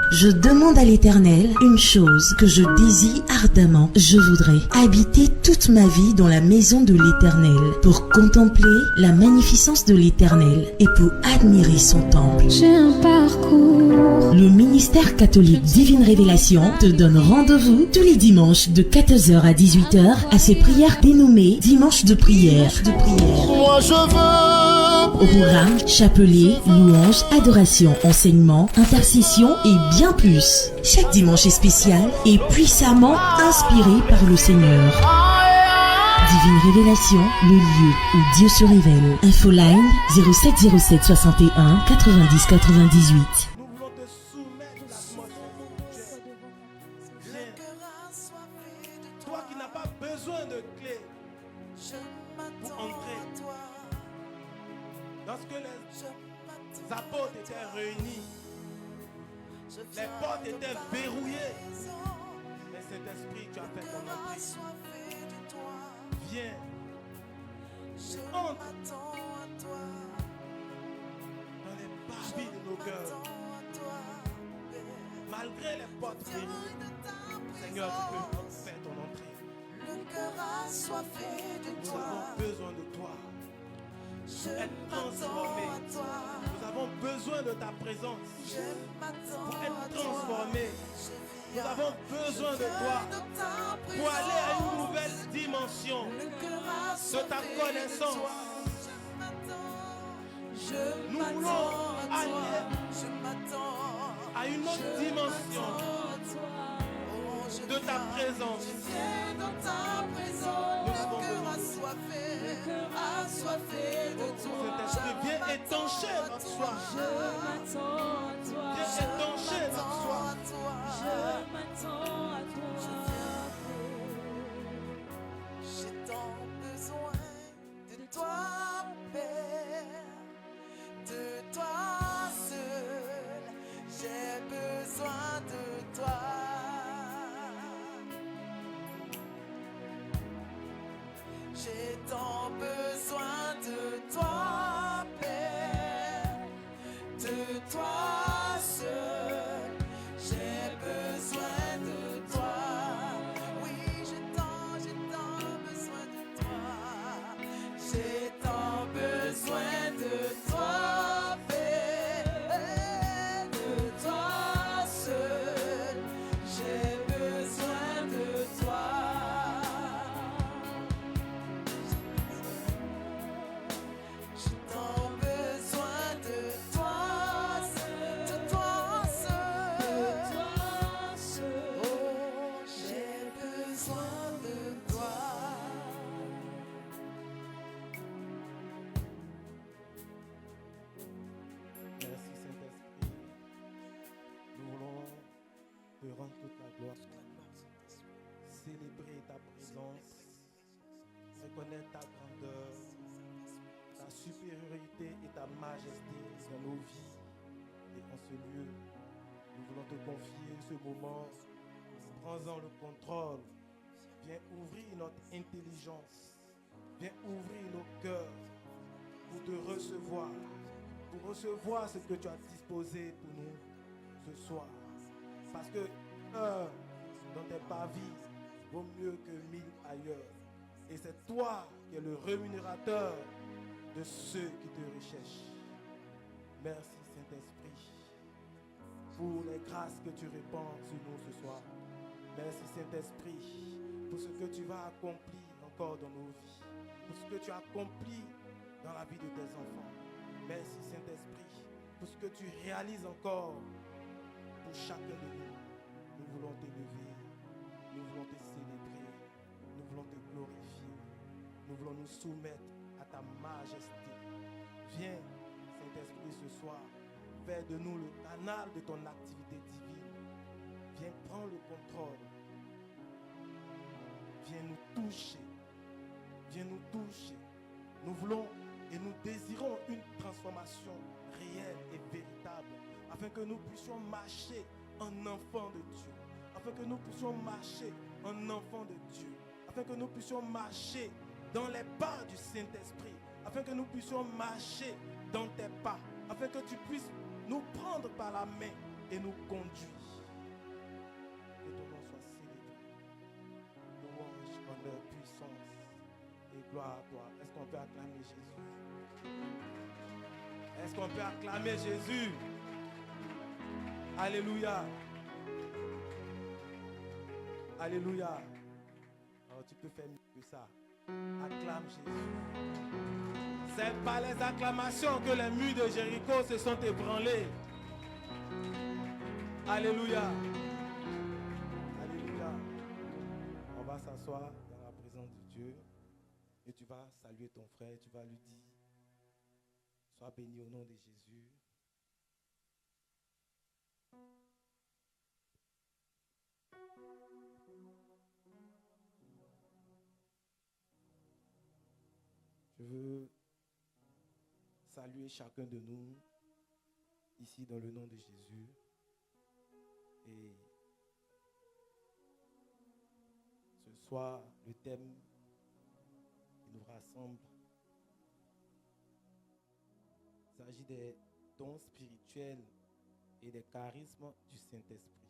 Je demande à l'Éternel une chose que je désire ardemment. Je voudrais habiter toute ma vie dans la maison de l'Éternel pour contempler la magnificence de l'Éternel et pour admirer son temple. J'ai un parcours. Le ministère catholique Divine Révélation te donne rendez-vous tous les dimanches de 14h à 18h à ses prières dénommées Dimanche de prière. Moi je veux. Au programme, chapelet, louange, adoration, enseignement, intercession et bien plus. Chaque dimanche est spécial et puissamment inspiré par le Seigneur. Divine Révélation, le lieu où Dieu se révèle. Infoline 0707 61 90 98. Nous voulons te soumettre l'atmosphère de Dieu. Viens. Toi qui n'as pas besoin de clé pour entrer. Lorsque les apôtres étaient réunis, les portes étaient verrouillées. Mais Saint-Esprit, tu as fait ton entrée. Viens. Entre dans les parvis de nos cœurs. Malgré les portes verrouillées, Seigneur, tu peux faire ton entrée. Nous avons besoin de toi. Être transformé. Nous avons besoin de ta présence pour être transformé. Nous avons besoin de toi pour aller à une nouvelle dimension de ta connaissance. Nous voulons aller à une autre dimension de ta présence. Nous avons besoin. Cet-Esprit, viens étancher notre soif. Viens étancher notre soif. J'ai tant besoin de toi, Père, de toi seul. J'ai besoin de toi. J'ai tant besoin de toi, Père, de toi seul. J'ai besoin de toi. Oui, j'ai tant besoin de toi. J'ai tant besoin de toi, Père, de toi seul. J'ai besoin de toi. J'ai tant besoin de toi seul, de toi seul. Oh, j'ai besoin de toi. Merci Saint-Esprit. Nous voulons te rendre toute la gloire. Célébrer ta présence. Reconnaître ta grandeur, ta supériorité et ta majesté dans nos vies et en ce lieu. Nous voulons te confier ce moment. Prends-en le contrôle. Viens ouvrir notre intelligence. Viens ouvrir nos cœurs pour te recevoir. Pour recevoir ce que tu as disposé pour nous ce soir. Parce que un dans tes parvis vaut mieux que 1000 ailleurs. Et c'est toi qui es le rémunérateur de ceux qui te recherchent. Merci Saint-Esprit pour les grâces que tu répands sur nous ce soir. Merci Saint-Esprit pour ce que tu vas accomplir encore dans nos vies. Pour ce que tu as accompli dans la vie de tes enfants. Merci Saint-Esprit pour ce que tu réalises encore pour chacun de nous. Nous voulons t'élever, nous voulons te célébrer, nous voulons te glorifier, nous voulons nous soumettre à ta majesté. Viens Saint-Esprit ce soir, fais de nous le canal de ton activité divine. Viens prendre le contrôle. Viens nous toucher. Viens nous toucher. Nous voulons et nous désirons une transformation réelle et véritable afin que nous puissions marcher en enfant de Dieu. Afin que nous puissions marcher en enfant de Dieu. Afin que nous puissions marcher dans les pas du Saint-Esprit. Afin que nous puissions marcher dans tes pas. Afin que tu puisses nous prendre par la main et nous conduit. Que ton nom soit célébré. Louange, honneur, puissance et gloire à toi. Est-ce qu'on peut acclamer Jésus? Est-ce qu'on peut acclamer Jésus? Alléluia. Alléluia. Alors tu peux faire mieux que ça. Acclame Jésus. C'est par les acclamations que les murs de Jéricho se sont ébranlés. Alléluia. Alléluia. On va s'asseoir dans la présence de Dieu et tu vas saluer ton frère et tu vas lui dire: sois béni au nom de Jésus. Je veux saluer chacun de nous ici dans le nom de Jésus. Et ce soir, le thème qui nous rassemble s'agit des dons spirituels et des charismes du Saint-Esprit.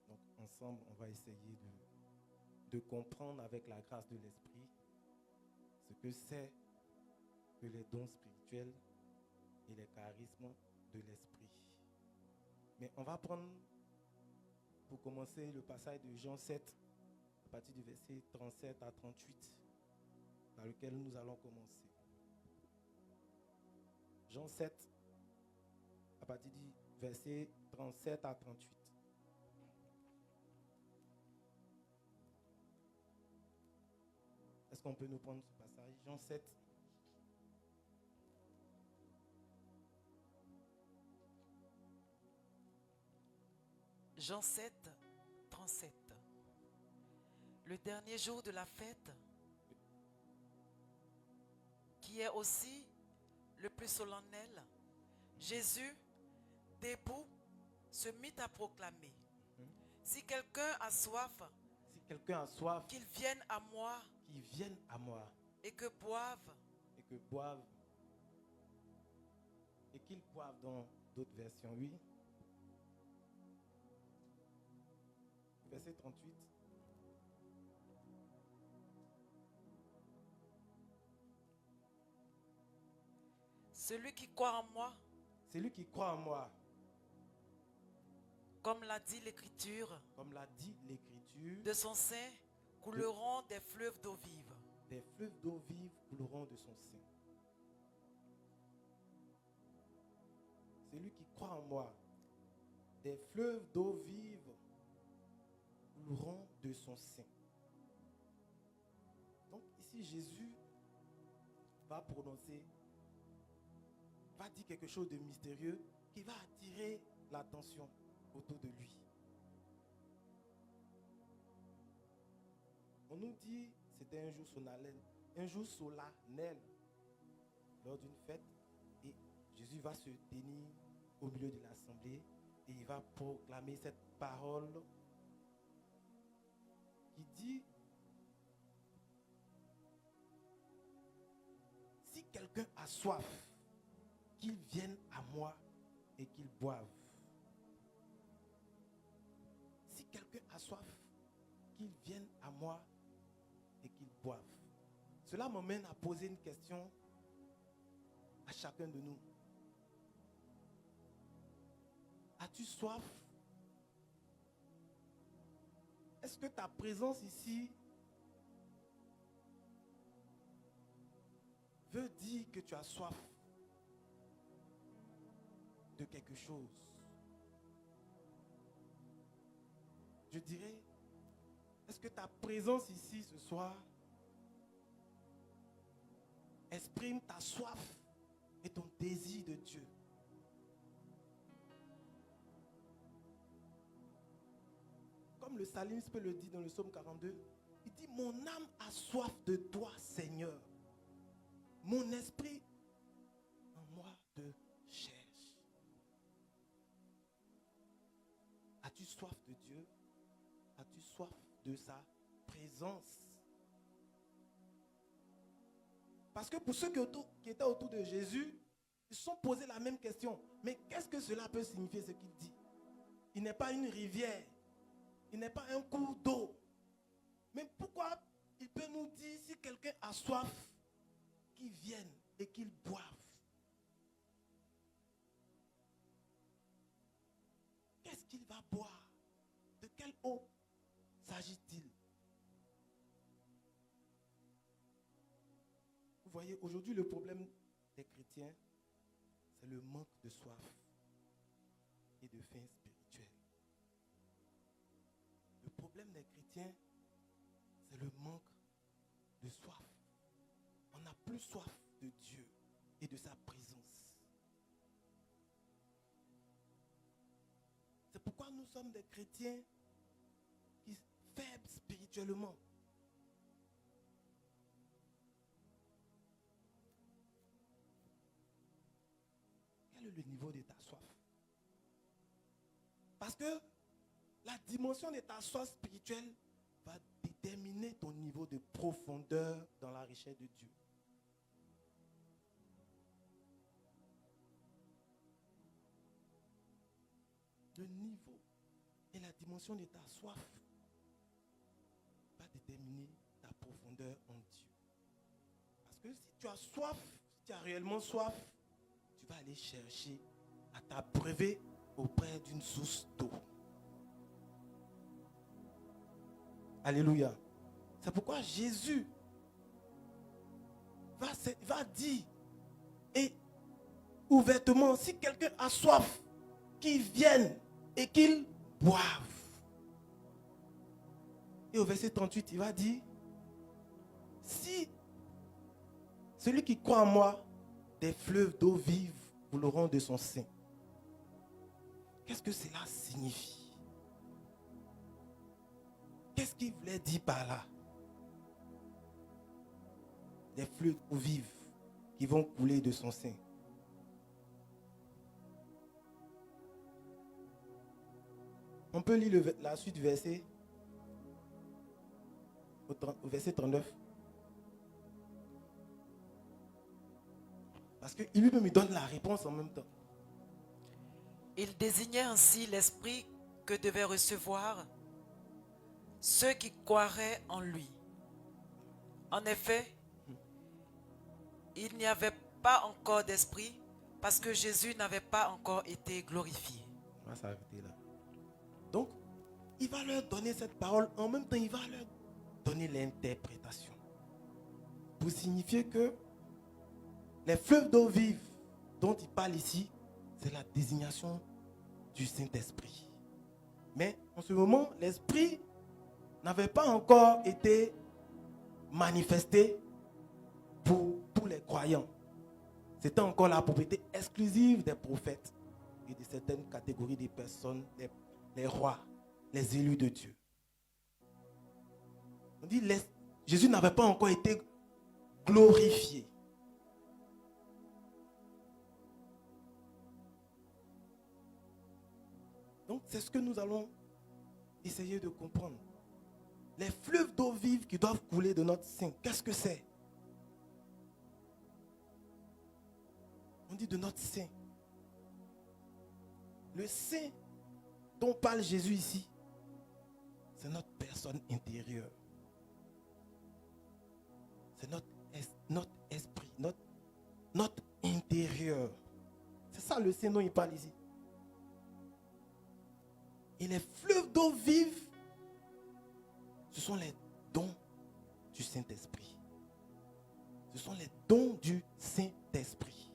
Donc ensemble, on va essayer de comprendre avec la grâce de l'Esprit ce que c'est que les dons spirituels et les charismes de l'Esprit. Mais on va prendre pour commencer le passage de Jean 7 à partir du verset 37 à 38 dans lequel nous allons commencer. Jean 7 à partir du verset 37 à 38. Est-ce qu'on peut nous prendre ce passage? Jean 7. Jean 7, 37. Le dernier jour de la fête, qui est aussi le plus solennel, Jésus, debout, se mit à proclamer: si quelqu'un a soif, Si quelqu'un a soif, qu'il vienne à moi qu'il vienne à moi et que boive. et que boive. Et qu'il boive dans d'autres versions, oui. Verset 38. Celui qui croit en moi, Celui qui croit en moi, comme l'a dit l'Écriture, comme l'a dit l'Écriture, de son sein couleront des fleuves d'eau vive. des fleuves d'eau vive couleront de son sein. Celui qui croit en moi, des fleuves d'eau vive couleront de son sein. Donc ici Jésus va prononcer, va dire quelque chose de mystérieux qui va attirer l'attention autour de lui. On nous dit c'était un jour solennel lors d'une fête, et Jésus va se tenir au milieu de l'assemblée et il va proclamer cette parole qui dit: si quelqu'un a soif, qu'il vienne à moi et qu'il boive. Si quelqu'un a soif, qu'il vienne à moi et qu'il boive. Cela m'amène à poser une question à chacun de nous. As-tu soif? Est-ce que ta présence ici veut dire que tu as soif de quelque chose? Je dirais, est-ce que ta présence ici ce soir exprime ta soif et ton désir de Dieu? Comme le psalmiste le dit dans le psaume 42, il dit: mon âme a soif de toi, Seigneur. Mon esprit en moi te cherche. As-tu soif de Dieu? As-tu soif de sa présence? Parce que pour ceux qui étaient autour de Jésus, Ils se sont posé la même question. Mais qu'est-ce que cela peut signifier, ce qu'il dit? Il n'est pas une rivière. Il n'est pas un cours d'eau. Mais pourquoi il peut nous dire, si quelqu'un a soif, qu'il vienne et qu'il boive? Qu'est-ce qu'il va boire? De quelle eau s'agit-il? Vous voyez, aujourd'hui, le problème des chrétiens, c'est le manque de soif et de faim spirituelle. Le problème des chrétiens, c'est le manque de soif. On n'a plus soif de Dieu et de sa présence. C'est pourquoi nous sommes des chrétiens qui sont faibles spirituellement. Quel est le niveau de ta soif? Parce que la dimension de ta soif spirituelle va déterminer ton niveau de profondeur dans la richesse de Dieu. Le niveau et la dimension de ta soif va déterminer ta profondeur en Dieu. Parce que si tu as soif, si tu as réellement soif, tu vas aller chercher à t'abreuver auprès d'une source d'eau. Alléluia. C'est pourquoi Jésus va dire et ouvertement, si quelqu'un a soif, qu'il vienne et qu'il boive. Et au verset 38, il va dire, si celui qui croit en moi, des fleuves d'eau vive couleront de son sein. Qu'est-ce que cela signifie? Qu'est-ce qu'il voulait dire par là? Des fleuves d'eau vive qui vont couler de son sein. On peut lire la suite du verset, au verset 39. Parce qu'il lui-même me donne la réponse en même temps. Il désignait ainsi l'esprit que devaient recevoir ceux qui croiraient en lui. En effet, il n'y avait pas encore d'esprit parce que Jésus n'avait pas encore été glorifié. On va s'arrêter là. Donc, il va leur donner cette parole, en même temps, il va leur donner l'interprétation. Pour signifier que les fleuves d'eau vive dont il parle ici, c'est la désignation du Saint-Esprit. Mais en ce moment, l'Esprit n'avait pas encore été manifesté pour les croyants. C'était encore la propriété exclusive des prophètes et de certaines catégories de personnes, les rois, les élus de Dieu. On dit Jésus n'avait pas encore été glorifié. Donc c'est ce que nous allons essayer de comprendre. Les fleuves d'eau vive qui doivent couler de notre sein, qu'est-ce que c'est? On dit de notre sein. Le sein dont parle Jésus ici, c'est notre personne intérieure. C'est notre esprit, notre intérieur. C'est ça le sein dont il parle ici. Et les fleuves d'eau vive, ce sont les dons du Saint-Esprit. Ce sont les dons du Saint-Esprit.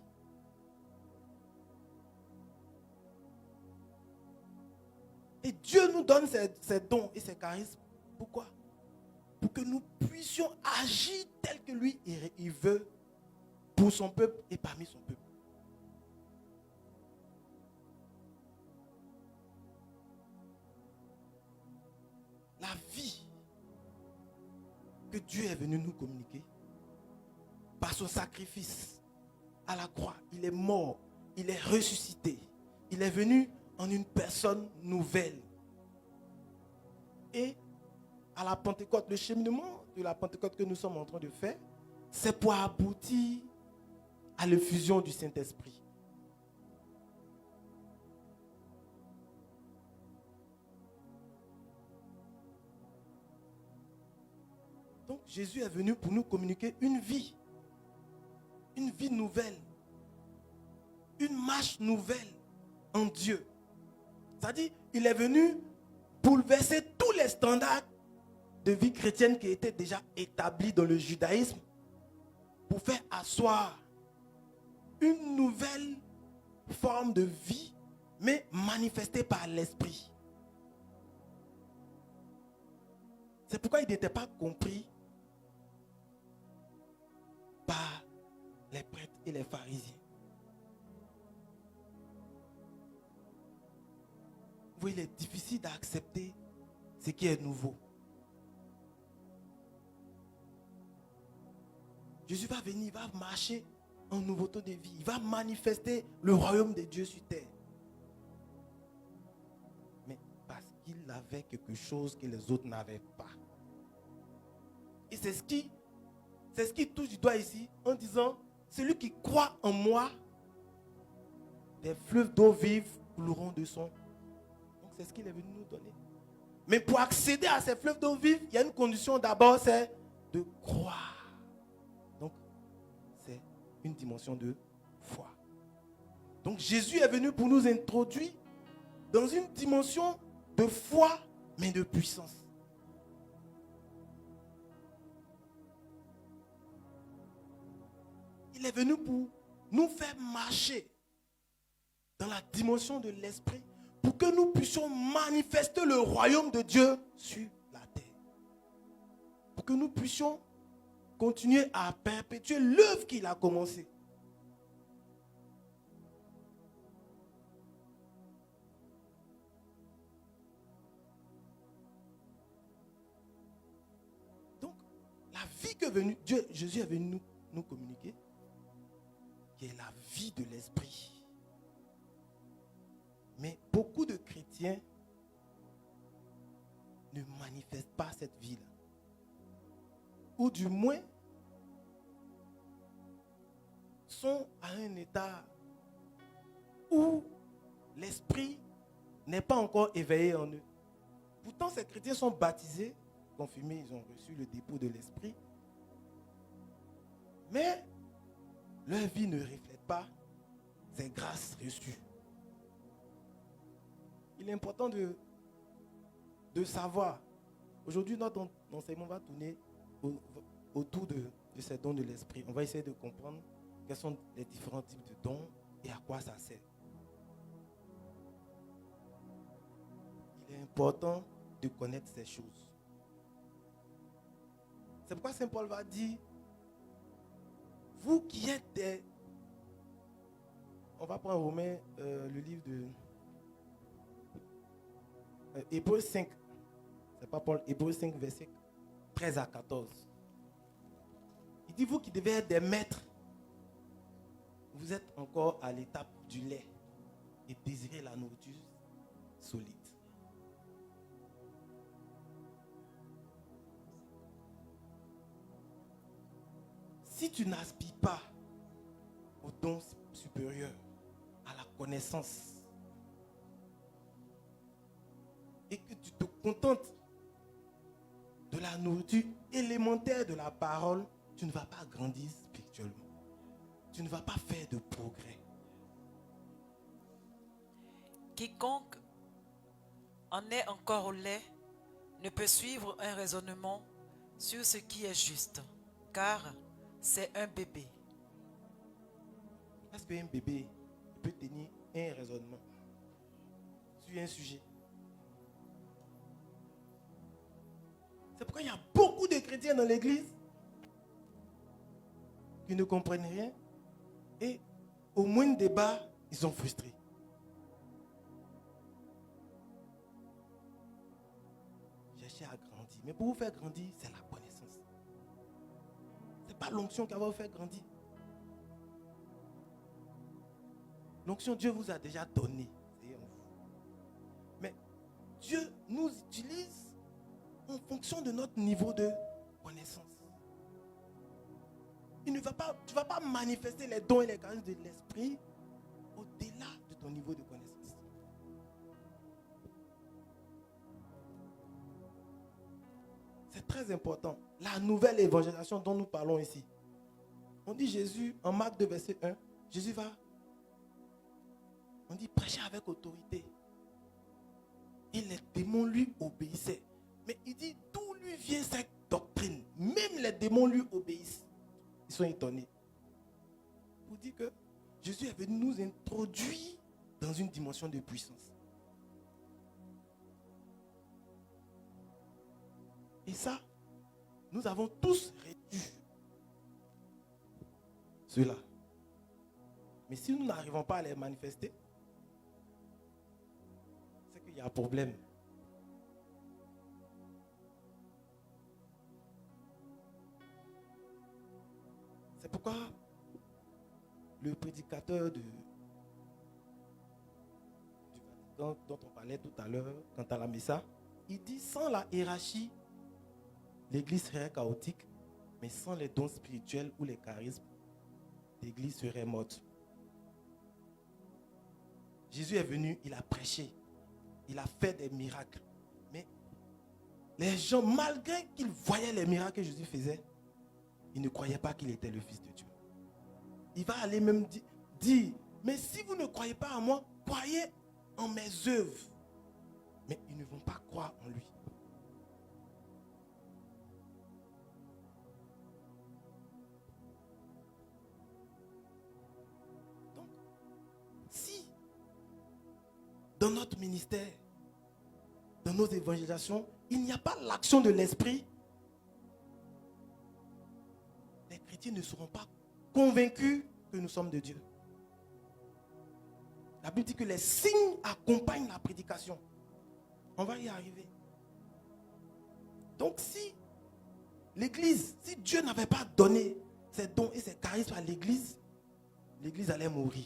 Et Dieu nous donne ces dons et ces charismes. Pourquoi? Pour que nous puissions agir tel que lui, il veut pour son peuple et parmi son peuple. La vie que Dieu est venu nous communiquer par son sacrifice à la croix, il est mort, il est ressuscité, il est venu en une personne nouvelle. Et à la Pentecôte, le cheminement de la Pentecôte que nous sommes en train de faire, c'est pour aboutir à l'effusion du Saint-Esprit. Jésus est venu pour nous communiquer une vie nouvelle, une marche nouvelle en Dieu. C'est-à-dire, il est venu bouleverser tous les standards de vie chrétienne qui étaient déjà établis dans le judaïsme pour faire asseoir une nouvelle forme de vie, mais manifestée par l'esprit. C'est pourquoi il n'était pas compris par les prêtres et les pharisiens. Vous voyez, il est difficile d'accepter ce qui est nouveau. Jésus va venir, il va marcher en nouveauté de vie. Il va manifester le royaume de Dieu sur terre. Mais parce qu'il avait quelque chose que les autres n'avaient pas. Et c'est ce qui touche du doigt ici en disant, celui qui croit en moi, des fleuves d'eau vive couleront de son. Donc c'est ce qu'il est venu nous donner. Mais pour accéder à ces fleuves d'eau vive, il y a une condition d'abord, c'est de croire. Donc c'est une dimension de foi. Donc Jésus est venu pour nous introduire dans une dimension de foi, mais de puissance. Il est venu pour nous faire marcher dans la dimension de l'esprit pour que nous puissions manifester le royaume de Dieu sur la terre. Pour que nous puissions continuer à perpétuer l'œuvre qu'il a commencée. Donc, la vie que Jésus est venu nous communiquer, qui est la vie de l'esprit. Mais beaucoup de chrétiens ne manifestent pas cette vie-là. Ou du moins, sont à un état où l'esprit n'est pas encore éveillé en eux. Pourtant, ces chrétiens sont baptisés, confirmés, ils ont reçu le dépôt de l'esprit. Mais leur vie ne reflète pas ces grâces reçues. Il est important de savoir. Aujourd'hui, notre enseignement va tourner autour de ces dons de l'esprit. On va essayer de comprendre quels sont les différents types de dons et à quoi ça sert. Il est important de connaître ces choses. C'est pourquoi Saint Paul va dire, vous qui êtes des... On va prendre Romains, le livre de Hébreux 5. C'est pas Paul, Hébreux 5, verset 13 à 14. Il dit, vous qui devez être des maîtres, vous êtes encore à l'étape du lait et désirez la nourriture solide. Si tu n'aspires pas au don supérieur, à la connaissance, et que tu te contentes de la nourriture élémentaire de la parole, tu ne vas pas grandir spirituellement. Tu ne vas pas faire de progrès. Quiconque en est encore au lait ne peut suivre un raisonnement sur ce qui est juste, car c'est un bébé. Parce qu'un bébé peut tenir un raisonnement sur un sujet. C'est pourquoi il y a beaucoup de chrétiens dans l'église qui ne comprennent rien et au moindre débat, ils sont frustrés. Cherchez à grandir. Mais pour vous faire grandir, c'est la connaissance. Ce n'est pas l'onction qui va vous faire grandir. L'onction, Dieu vous a déjà donné. C'est en vous. Mais Dieu nous utilise en fonction de notre niveau de connaissance. Tu ne vas pas manifester les dons et les grâces de l'esprit au-delà de ton niveau de connaissance. C'est très très important. La nouvelle évangélisation dont nous parlons ici. On dit Jésus, en Marc 2, verset 1, Jésus va, on dit prêcher avec autorité. Et les démons lui obéissaient. Mais il dit, d'où lui vient cette doctrine? Même les démons lui obéissent. Ils sont étonnés. Pour dire que Jésus est venu nous introduire dans une dimension de puissance. Et ça, nous avons tous réduit cela. Mais si nous n'arrivons pas à les manifester, c'est qu'il y a un problème. C'est pourquoi le prédicateur du Vatican dont on parlait tout à l'heure, quant à la Messa, il dit sans la hiérarchie, l'Église serait chaotique, mais sans les dons spirituels ou les charismes, l'Église serait morte. Jésus est venu, il a prêché, il a fait des miracles. Mais les gens, malgré qu'ils voyaient les miracles que Jésus faisait, ils ne croyaient pas qu'il était le Fils de Dieu. Il va aller même dire, mais si vous ne croyez pas en moi, croyez en mes œuvres. Mais ils ne vont pas croire en lui. Donc, si dans notre ministère, dans nos évangélisations, il n'y a pas l'action de l'esprit, les chrétiens ne seront pas convaincus que nous sommes de Dieu. La Bible dit que les signes accompagnent la prédication. On va y arriver. Donc si l'Église, si Dieu n'avait pas donné ses dons et ses charismes à l'Église, l'Église allait mourir.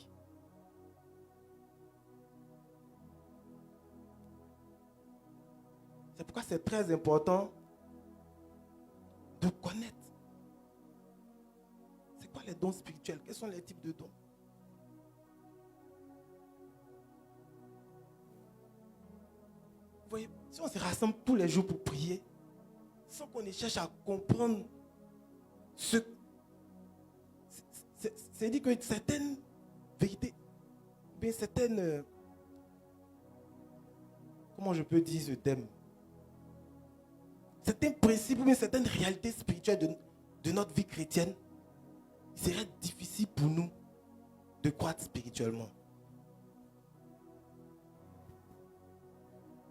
C'est pourquoi c'est très important de connaître. C'est quoi les dons spirituels? Quels sont les types de dons? Vous voyez, si on se rassemble tous les jours pour prier, sans qu'on ne cherche à comprendre ce... C'est dit que certaines vérités, bien certaines... comment je peux dire ce thème? Certains principes ou bien certaines réalités spirituelles de notre vie chrétienne, il serait difficile pour nous de croître spirituellement.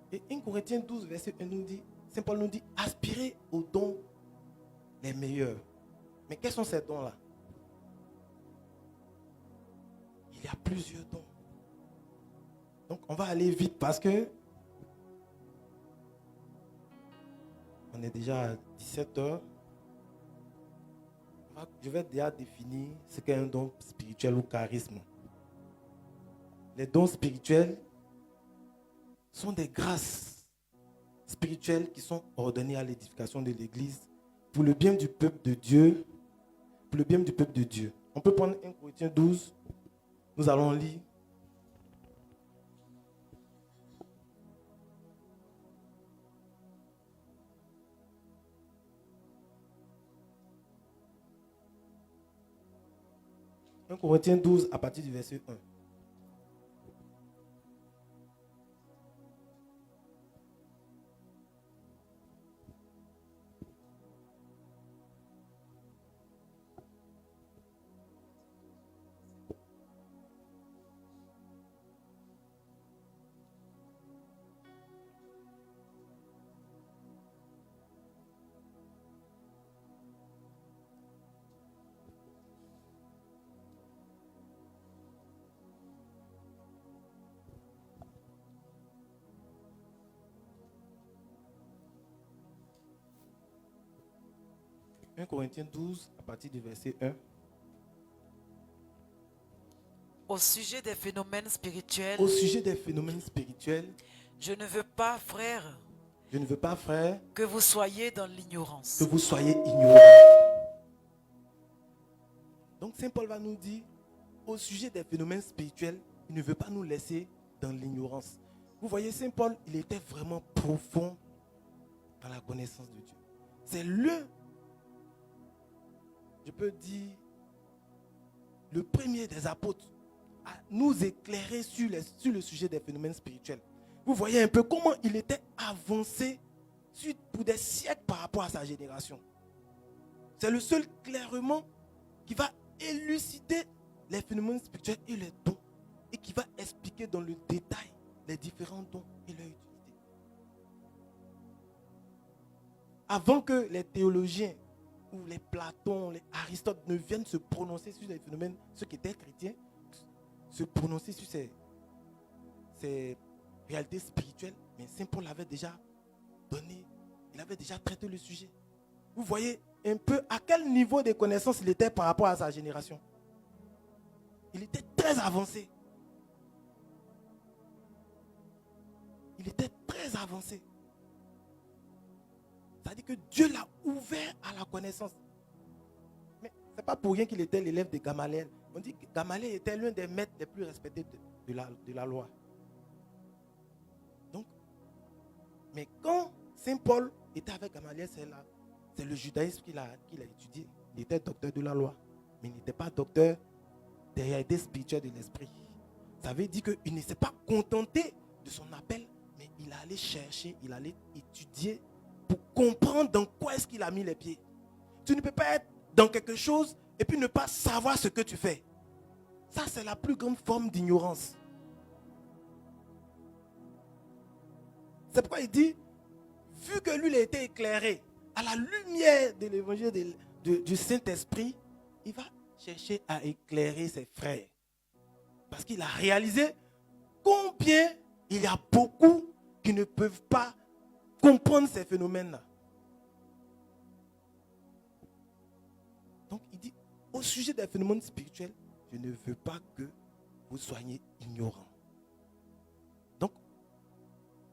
Et 1 Corinthiens 12, verset 1 nous dit, Saint Paul nous dit, aspirez aux dons les meilleurs. Mais quels sont ces dons-là? Il y a plusieurs dons. Donc on va aller vite parce que on est déjà à 17h. Je vais déjà définir ce qu'est un don spirituel ou charisme. Les dons spirituels sont des grâces spirituelles qui sont ordonnées à l'édification de l'Église pour le bien du peuple de Dieu. Pour le bien du peuple de Dieu. On peut prendre 1 Corinthiens 12. Nous allons lire. « 1 Corinthiens 12 à partir du verset 1. « 1 Corinthiens 12 à partir du verset 1. Au sujet des phénomènes spirituels, Au sujet des phénomènes spirituels, je ne veux pas, frère, je ne veux pas, frère, que vous soyez dans l'ignorance. que vous soyez ignorants. Donc Saint Paul va nous dire, au sujet des phénomènes spirituels, il ne veut pas nous laisser dans l'ignorance. Vous voyez, Saint Paul, il était vraiment profond dans la connaissance de Dieu. c'est je peux dire, le premier des apôtres à nous éclairer sur le sujet des phénomènes spirituels. Vous voyez un peu comment il était avancé pour des siècles par rapport à sa génération. C'est le seul clairement qui va élucider les phénomènes spirituels et les dons et qui va expliquer dans le détail les différents dons et leur utilité. Avant que les théologiens ou les Platon, les Aristote ne viennent se prononcer sur les phénomènes, ceux qui étaient chrétiens, se prononcer sur ces réalités spirituelles, mais Saint Paul avait déjà donné, il avait déjà traité le sujet. Vous voyez un peu à quel niveau de connaissance il était par rapport à sa génération. Il était très avancé. Il était très avancé. C'est-à-dire que Dieu l'a ouvert à la connaissance. Mais ce n'est pas pour rien qu'il était l'élève de Gamaliel. On dit que Gamaliel était l'un des maîtres les plus respectés de la loi. Donc, mais quand Saint Paul était avec Gamaliel, c'est le judaïsme qu'il a étudié. Il était docteur de la loi, mais il n'était pas docteur des réalités spirituelles de l'esprit. Ça veut dire qu'il ne s'est pas contenté de son appel, mais il allait chercher, il allait étudier pour comprendre dans quoi est-ce qu'il a mis les pieds. Tu ne peux pas être dans quelque chose et puis ne pas savoir ce que tu fais. Ça, c'est la plus grande forme d'ignorance. C'est pourquoi il dit, vu que lui, il a été éclairé à la lumière de l'évangile du Saint-Esprit, il va chercher à éclairer ses frères. Parce qu'il a réalisé combien il y a beaucoup qui ne peuvent pas comprendre ces phénomènes-là. Donc il dit, au sujet des phénomènes spirituels, je ne veux pas que vous soyez ignorants. Donc,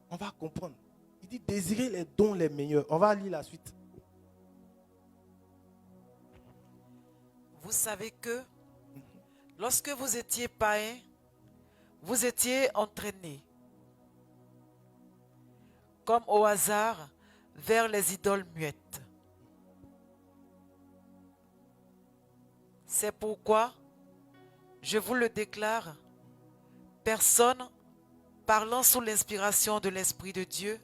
on va comprendre. Il dit, désirez les dons les meilleurs. On va lire la suite. Vous savez que lorsque vous étiez païens, vous étiez entraînés comme au hasard vers les idoles muettes. C'est pourquoi, je vous le déclare, personne parlant sous l'inspiration de l'Esprit de Dieu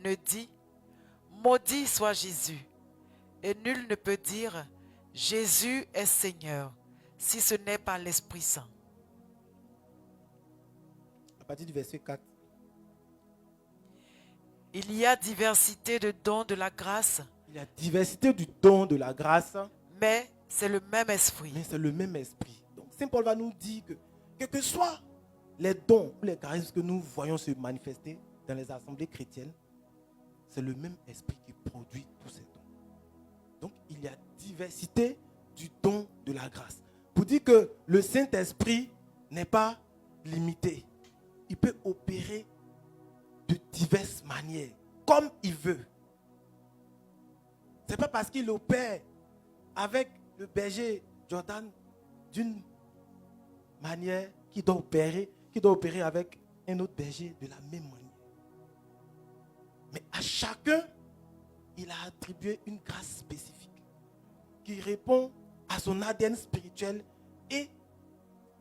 ne dit « Maudit soit Jésus » et nul ne peut dire « Jésus est Seigneur » si ce n'est pas l'Esprit Saint. À partir du verset 4. Il y a diversité de dons de la grâce. Il y a diversité du don de la grâce. Mais c'est le même esprit. Mais c'est le même esprit. Donc Saint Paul va nous dire que, quels que soient les dons ou les charismes que nous voyons se manifester dans les assemblées chrétiennes, c'est le même esprit qui produit tous ces dons. Donc il y a diversité du don de la grâce. Pour dire que le Saint-Esprit n'est pas limité. Il peut opérer de diverses manières, comme il veut. Ce n'est pas parce qu'il opère avec le berger Jordan d'une manière qu'il doit opérer avec un autre berger de la même manière. Mais à chacun, il a attribué une grâce spécifique qui répond à son ADN spirituel et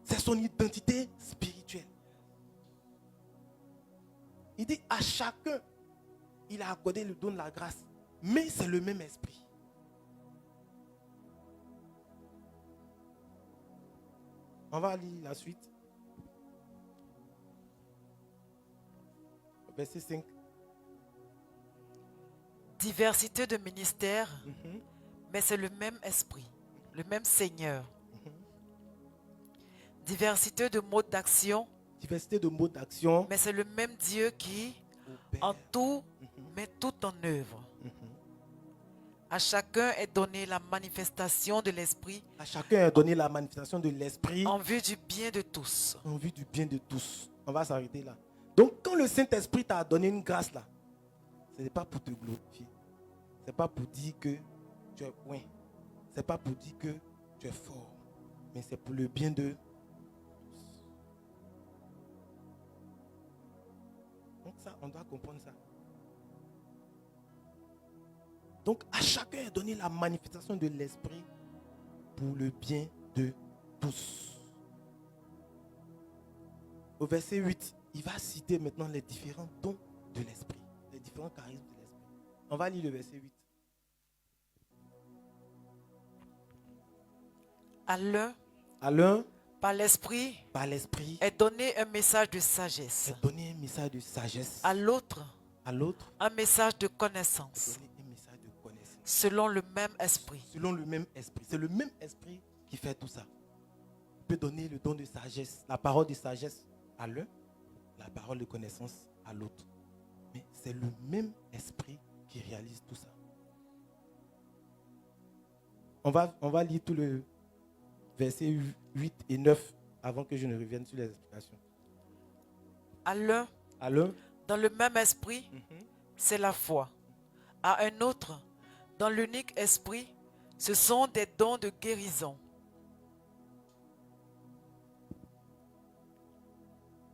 c'est son identité spirituelle. Il dit à chacun, il a accordé le don de la grâce, mais c'est le même esprit. On va lire la suite. Verset 5. Diversité de ministères, mais c'est le même esprit, le même Seigneur. Diversité de modes d'action, Diversité de modes d'action, mais c'est le même Dieu qui, en tout, met tout en œuvre. À chacun est donnée la manifestation de l'esprit. À chacun est donné la manifestation de l'esprit En vue du bien de tous. En vue du bien de tous. On va s'arrêter là. Donc quand le Saint-Esprit t'a donné une grâce là, ce n'est pas pour te glorifier. Ce n'est pas pour dire que tu es loin. Ce n'est pas pour dire que tu es fort. Mais c'est pour le bien de tous. Donc ça, on doit comprendre ça. Donc, à chacun est donné la manifestation de l'esprit pour le bien de tous. Au verset 8, il va citer maintenant les différents dons de l'esprit, les différents charismes de l'esprit. On va lire le verset 8. À l'un, par l'esprit, est donné un message de sagesse. Est donné un message de sagesse. À l'autre, un message de connaissance. Selon le même esprit. Selon le même esprit. C'est le même esprit qui fait tout ça. Il peut donner le don de sagesse, la parole de sagesse à l'un, la parole de connaissance à l'autre. Mais c'est le même esprit qui réalise tout ça. On va lire tout le verset 8 et 9 avant que je ne revienne sur les explications. À l'un, dans le même esprit, c'est la foi. À un autre, dans l'unique esprit, ce sont des dons de guérison.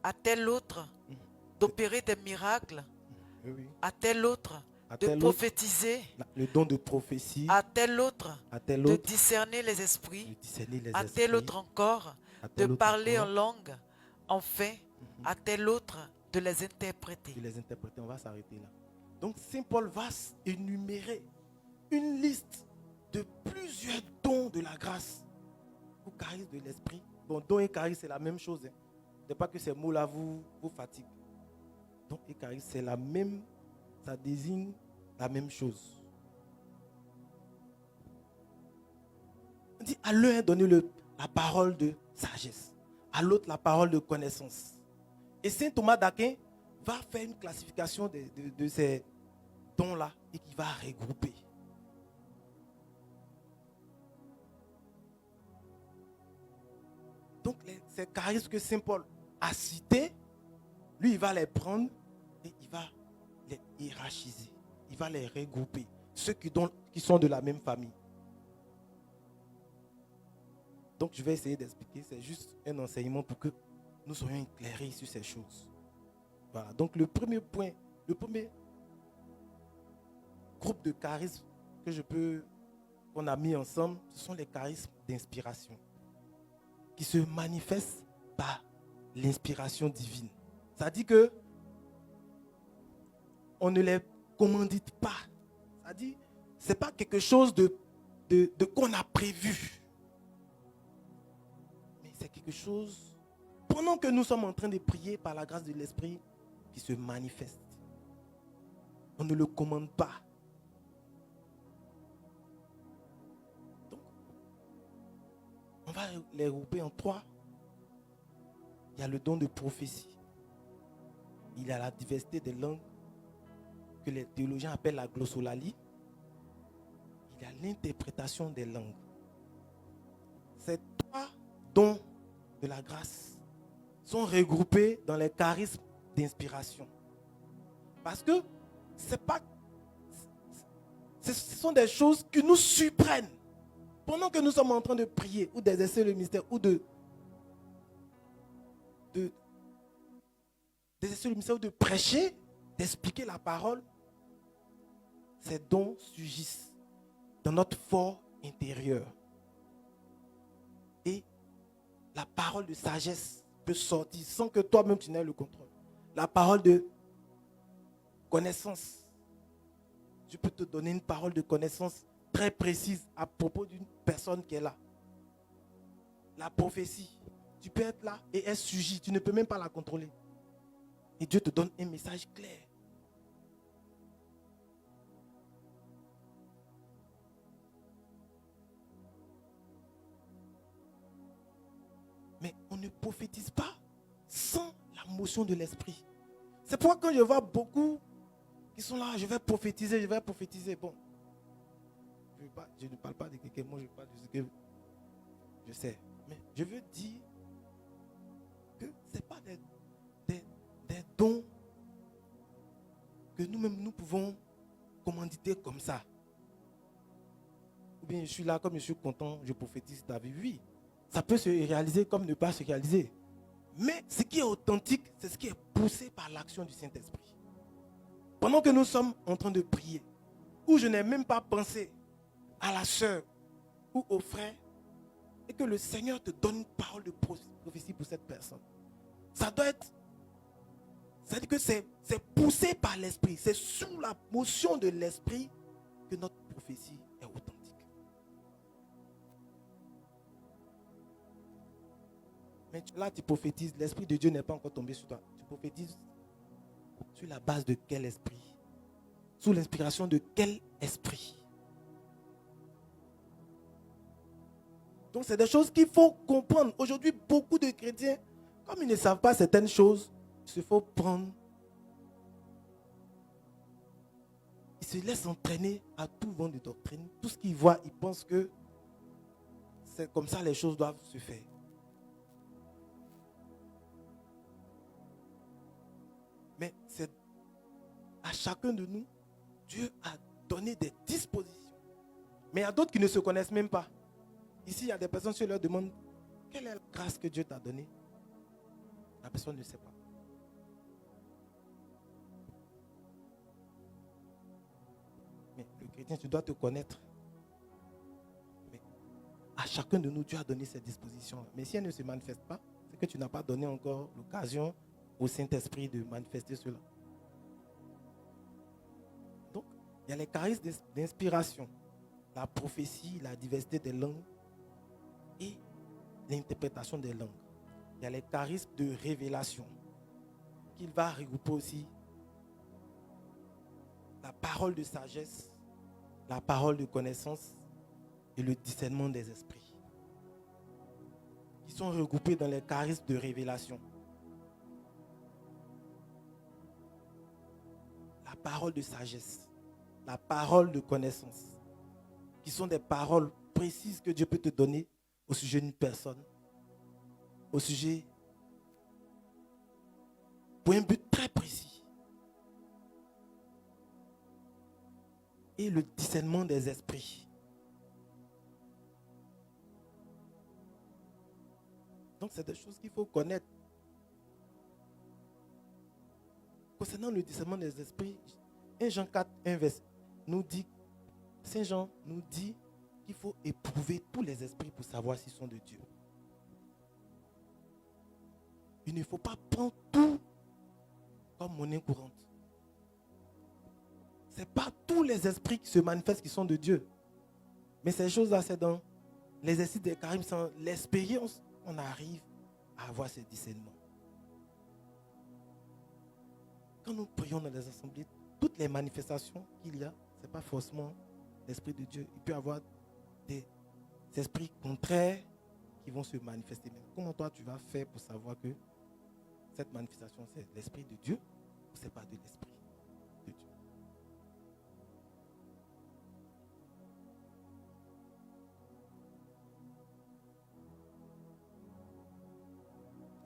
À tel autre, d'opérer des miracles. À tel autre, de prophétiser. Le don de prophétie. À tel autre, de discerner les esprits. À tel autre encore, de parler en langue. Enfin, à tel autre, de les interpréter. On va s'arrêter là. Donc, Saint Paul va énumérer une liste de plusieurs dons de la grâce ou charisme de l'esprit. Bon, don et charisme, c'est la même chose. Hein. Ce n'est pas que ces mots-là vous fatiguent. Don et charisme, c'est la même, ça désigne la même chose. On dit à l'un donner la parole de sagesse, à l'autre la parole de connaissance. Et Saint Thomas d'Aquin va faire une classification de ces dons-là et qui va regrouper. Donc, ces charismes que Saint Paul a cités, lui, il va les prendre et il va les hiérarchiser. Il va les regrouper. Ceux qui sont de la même famille. Donc, je vais essayer d'expliquer. C'est juste un enseignement pour que nous soyons éclairés sur ces choses. Voilà. Donc, le premier point, le premier groupe de charismes qu'on a mis ensemble, ce sont les charismes d'inspiration qui se manifestent par l'inspiration divine. Ça dit que on ne les commandite pas. Ça dit, c'est pas quelque chose de qu'on a prévu. Mais c'est quelque chose, pendant que nous sommes en train de prier par la grâce de l'Esprit, qui se manifeste. On ne le commande pas. Donc, on va les regrouper en 3. Il y a le don de prophétie. Il y a la diversité des langues que les théologiens appellent la glossolalie. Il y a l'interprétation des langues. Ces 3 dons de la grâce sont regroupés dans les charismes d'inspiration. Parce que ce sont des choses qui nous surprennent. Pendant que nous sommes en train de prier ou d'exercer le mystère ou d'exercer le mystère ou de prêcher, d'expliquer la parole, ces dons surgissent dans notre fort intérieur. Et la parole de sagesse peut sortir sans que toi-même tu n'aies le contrôle. La parole de connaissance. Je peux te donner une parole de connaissance très précise à propos d'une personne qui est là. La prophétie. Tu peux être là et elle surgit. Tu ne peux même pas la contrôler. Et Dieu te donne un message clair. Mais on ne prophétise pas sans la motion de l'esprit. C'est pourquoi quand je vois beaucoup qui sont là, je vais prophétiser. Bon, je ne parle pas de quelqu'un, moi je parle de ce que je sais. Mais je veux dire que ce n'est pas des dons que nous-mêmes nous pouvons commanditer comme ça. Ou bien je suis là, comme je suis content, je prophétise ta vie. Oui, ça peut se réaliser comme ne pas se réaliser. Mais ce qui est authentique, c'est ce qui est poussé par l'action du Saint-Esprit. Pendant que nous sommes en train de prier, où je n'ai même pas pensé à la sœur ou au frère, et que le Seigneur te donne une parole de prophétie pour cette personne. Ça doit être, c'est-à-dire que c'est poussé par l'esprit, c'est sous la motion de l'esprit que notre prophétie est authentique. Mais là, tu prophétises, l'esprit de Dieu n'est pas encore tombé sur toi. Tu prophétises sur la base de quel esprit? Sous l'inspiration de quel esprit? Donc, c'est des choses qu'il faut comprendre. Aujourd'hui, beaucoup de chrétiens, comme ils ne savent pas certaines choses, il se faut prendre. Ils se laissent entraîner à tout vent de doctrine. Tout ce qu'ils voient, ils pensent que c'est comme ça les choses doivent se faire. Mais c'est à chacun de nous, Dieu a donné des dispositions. Mais il y a d'autres qui ne se connaissent même pas. Ici, il y a des personnes qui leur demandent quelle est la grâce que Dieu t'a donnée. La personne ne sait pas. Mais le chrétien, tu dois te connaître. Mais à chacun de nous, Dieu a donné ces dispositions. Mais si elles ne se manifestent pas, c'est que tu n'as pas donné encore l'occasion au Saint-Esprit de manifester cela. Donc, il y a les charismes d'inspiration, la prophétie, la diversité des langues et l'interprétation des langues. Il y a les charismes de révélation qu'il va regrouper aussi la parole de sagesse, la parole de connaissance et le discernement des esprits. Ils sont regroupés dans les charismes de révélation. La parole de sagesse, la parole de connaissance, qui sont des paroles précises que Dieu peut te donner au sujet d'une personne, au sujet, pour un but très précis. Et le discernement des esprits. Donc, c'est des choses qu'il faut connaître. Concernant le discernement des esprits, 1 Jean 4, 1 verset, Saint Jean nous dit qu'il faut éprouver tous les esprits pour savoir s'ils sont de Dieu. Il ne faut pas prendre tout comme monnaie courante. Ce n'est pas tous les esprits qui se manifestent qui sont de Dieu. Mais ces choses-là, c'est dans l'exercice des charismes, sans l'expérience, on arrive à avoir ces discernements. Quand nous prions dans les assemblées, toutes les manifestations qu'il y a, ce n'est pas forcément l'Esprit de Dieu. Il peut y avoir des esprits contraires qui vont se manifester. Mais comment toi tu vas faire pour savoir que cette manifestation c'est l'Esprit de Dieu ou ce n'est pas de l'Esprit de Dieu?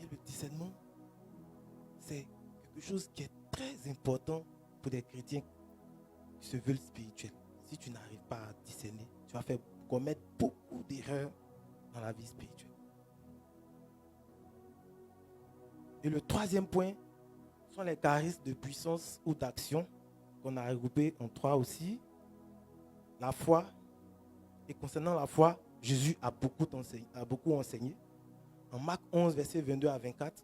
Et le discernement, c'est quelque chose qui est très important pour des chrétiens qui se veulent spirituels. Si tu n'arrives pas à discerner, tu vas faire commettre beaucoup d'erreurs dans la vie spirituelle. Et le troisième point sont les charismes de puissance ou d'action qu'on a regroupés en 3 aussi. La foi. Et concernant la foi, Jésus a beaucoup enseigné. En Marc 11, verset 22 à 24,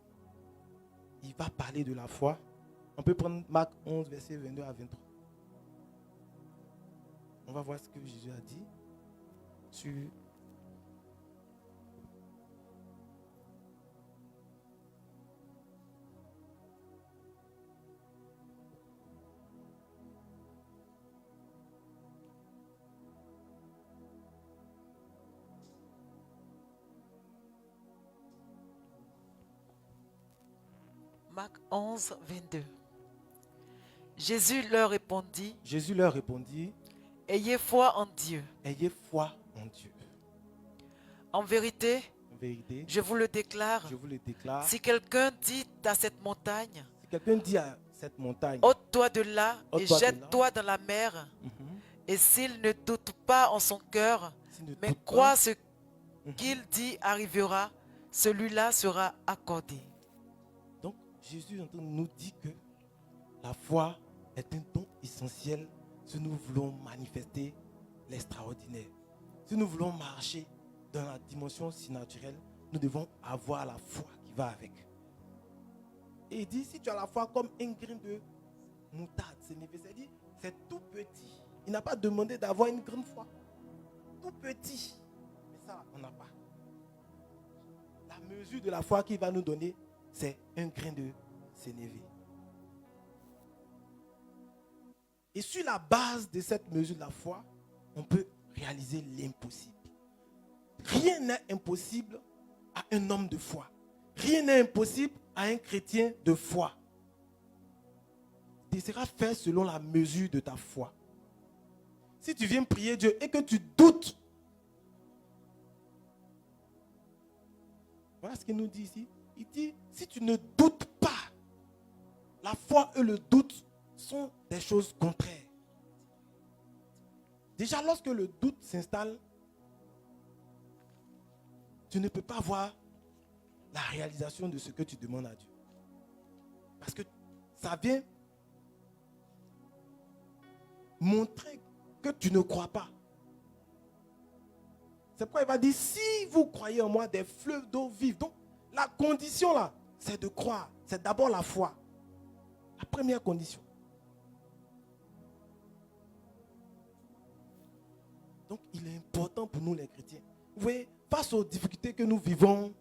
il va parler de la foi. On peut prendre Marc 11, verset 22 à 23. On va voir ce que Jésus a dit sur Marc 11, 22. Jésus leur répondit, ayez foi en Dieu. Ayez foi en Dieu. En vérité, En vérité, je vous le déclare, je vous le déclare. si quelqu'un dit à cette montagne, Si quelqu'un dit à cette montagne, ôte-toi de là et Ôte-toi de jette-toi dans la mer, mhm, et s'il ne doute pas en son cœur, s'il ne mais doute croit pas, ce qu'il dit arrivera, celui-là sera accordé. donc Jésus nous dit que la foi est un don essentiel si nous voulons manifester l'extraordinaire, si nous voulons marcher dans la dimension surnaturelle, nous devons avoir la foi qui va avec. Et il dit, si tu as la foi comme un grain de moutarde, c'est-à-dire c'est tout petit. Il n'a pas demandé d'avoir une grande foi. Tout petit. Mais ça, on n'a pas. La mesure de la foi qu'il va nous donner, c'est un grain de sénévé. Et sur la base de cette mesure de la foi, on peut réaliser l'impossible. Rien n'est impossible à un homme de foi. Rien n'est impossible à un chrétien de foi. Il sera fait selon la mesure de ta foi. Si tu viens prier Dieu et que tu doutes, voilà ce qu'il nous dit ici. Il dit, si tu ne doutes pas, la foi et le doute sont des choses contraires. Déjà, lorsque le doute s'installe, tu ne peux pas voir la réalisation de ce que tu demandes à Dieu. Parce que ça vient montrer que tu ne crois pas. C'est pourquoi il va dire, si vous croyez en moi, des fleuves d'eau vivent. Donc, la condition là, c'est de croire. C'est d'abord la foi. La première condition. Donc, il est important pour nous les chrétiens. Vous voyez, face aux difficultés que nous vivons,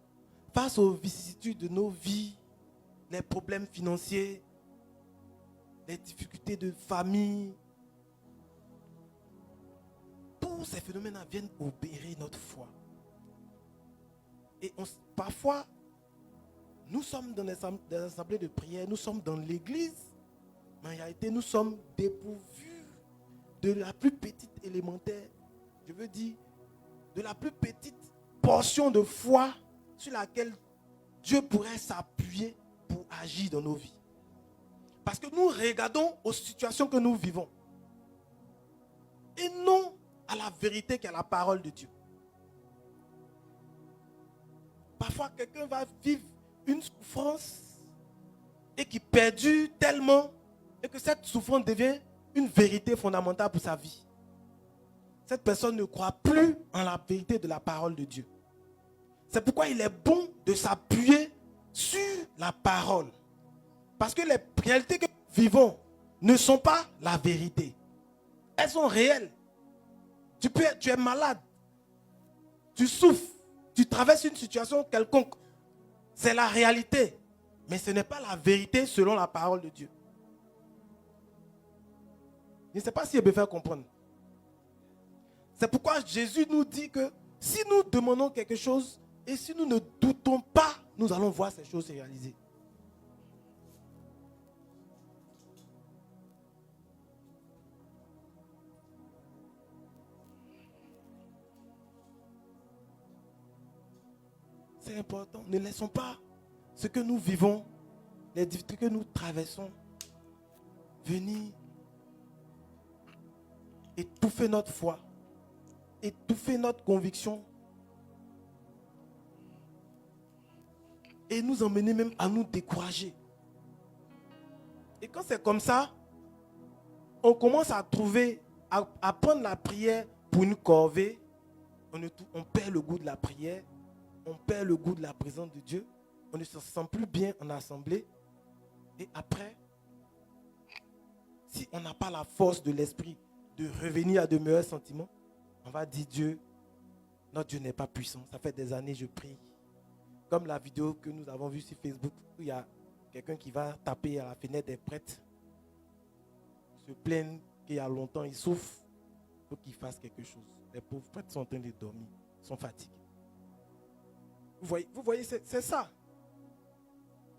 face aux vicissitudes de nos vies, les problèmes financiers, les difficultés de famille, tous ces phénomènes viennent obérer notre foi. Et parfois, nous sommes dans des assemblées de prière, nous sommes dans l'église, mais en réalité, nous sommes dépourvus de la plus petite élémentaire, je veux dire, de la plus petite portion de foi sur laquelle Dieu pourrait s'appuyer pour agir dans nos vies. Parce que nous regardons aux situations que nous vivons et non à la vérité qui est la parole de Dieu. Parfois, quelqu'un va vivre une souffrance et qui perdure tellement et que cette souffrance devient une vérité fondamentale pour sa vie. Cette personne ne croit plus en la vérité de la parole de Dieu. C'est pourquoi il est bon de s'appuyer sur la parole. Parce que les réalités que nous vivons ne sont pas la vérité. Elles sont réelles. Tu es malade. Tu souffres. Tu traverses une situation quelconque. C'est la réalité. Mais ce n'est pas la vérité selon la parole de Dieu. Je ne sais pas si je peux faire comprendre. C'est pourquoi Jésus nous dit que si nous demandons quelque chose et si nous ne doutons pas, nous allons voir ces choses se réaliser. C'est important. Ne laissons pas ce que nous vivons, les difficultés que nous traversons, venir étouffer notre foi, étouffer notre conviction et nous emmener même à nous décourager. Et quand c'est comme ça, on commence à trouver, à prendre la prière pour une corvée. On perd le goût de la prière, on perd le goût de la présence de Dieu, on ne se sent plus bien en assemblée. Et après, si on n'a pas la force de l'esprit de revenir à de meilleurs sentiments, on va dire Dieu, notre Dieu n'est pas puissant. Ça fait des années que je prie. Comme la vidéo que nous avons vue sur Facebook, où il y a quelqu'un qui va taper à la fenêtre des prêtres, se plaindre qu'il y a longtemps, il souffre, il faut qu'il fasse quelque chose. Les pauvres prêtres sont en train de dormir, sont fatigués. Vous voyez, c'est ça.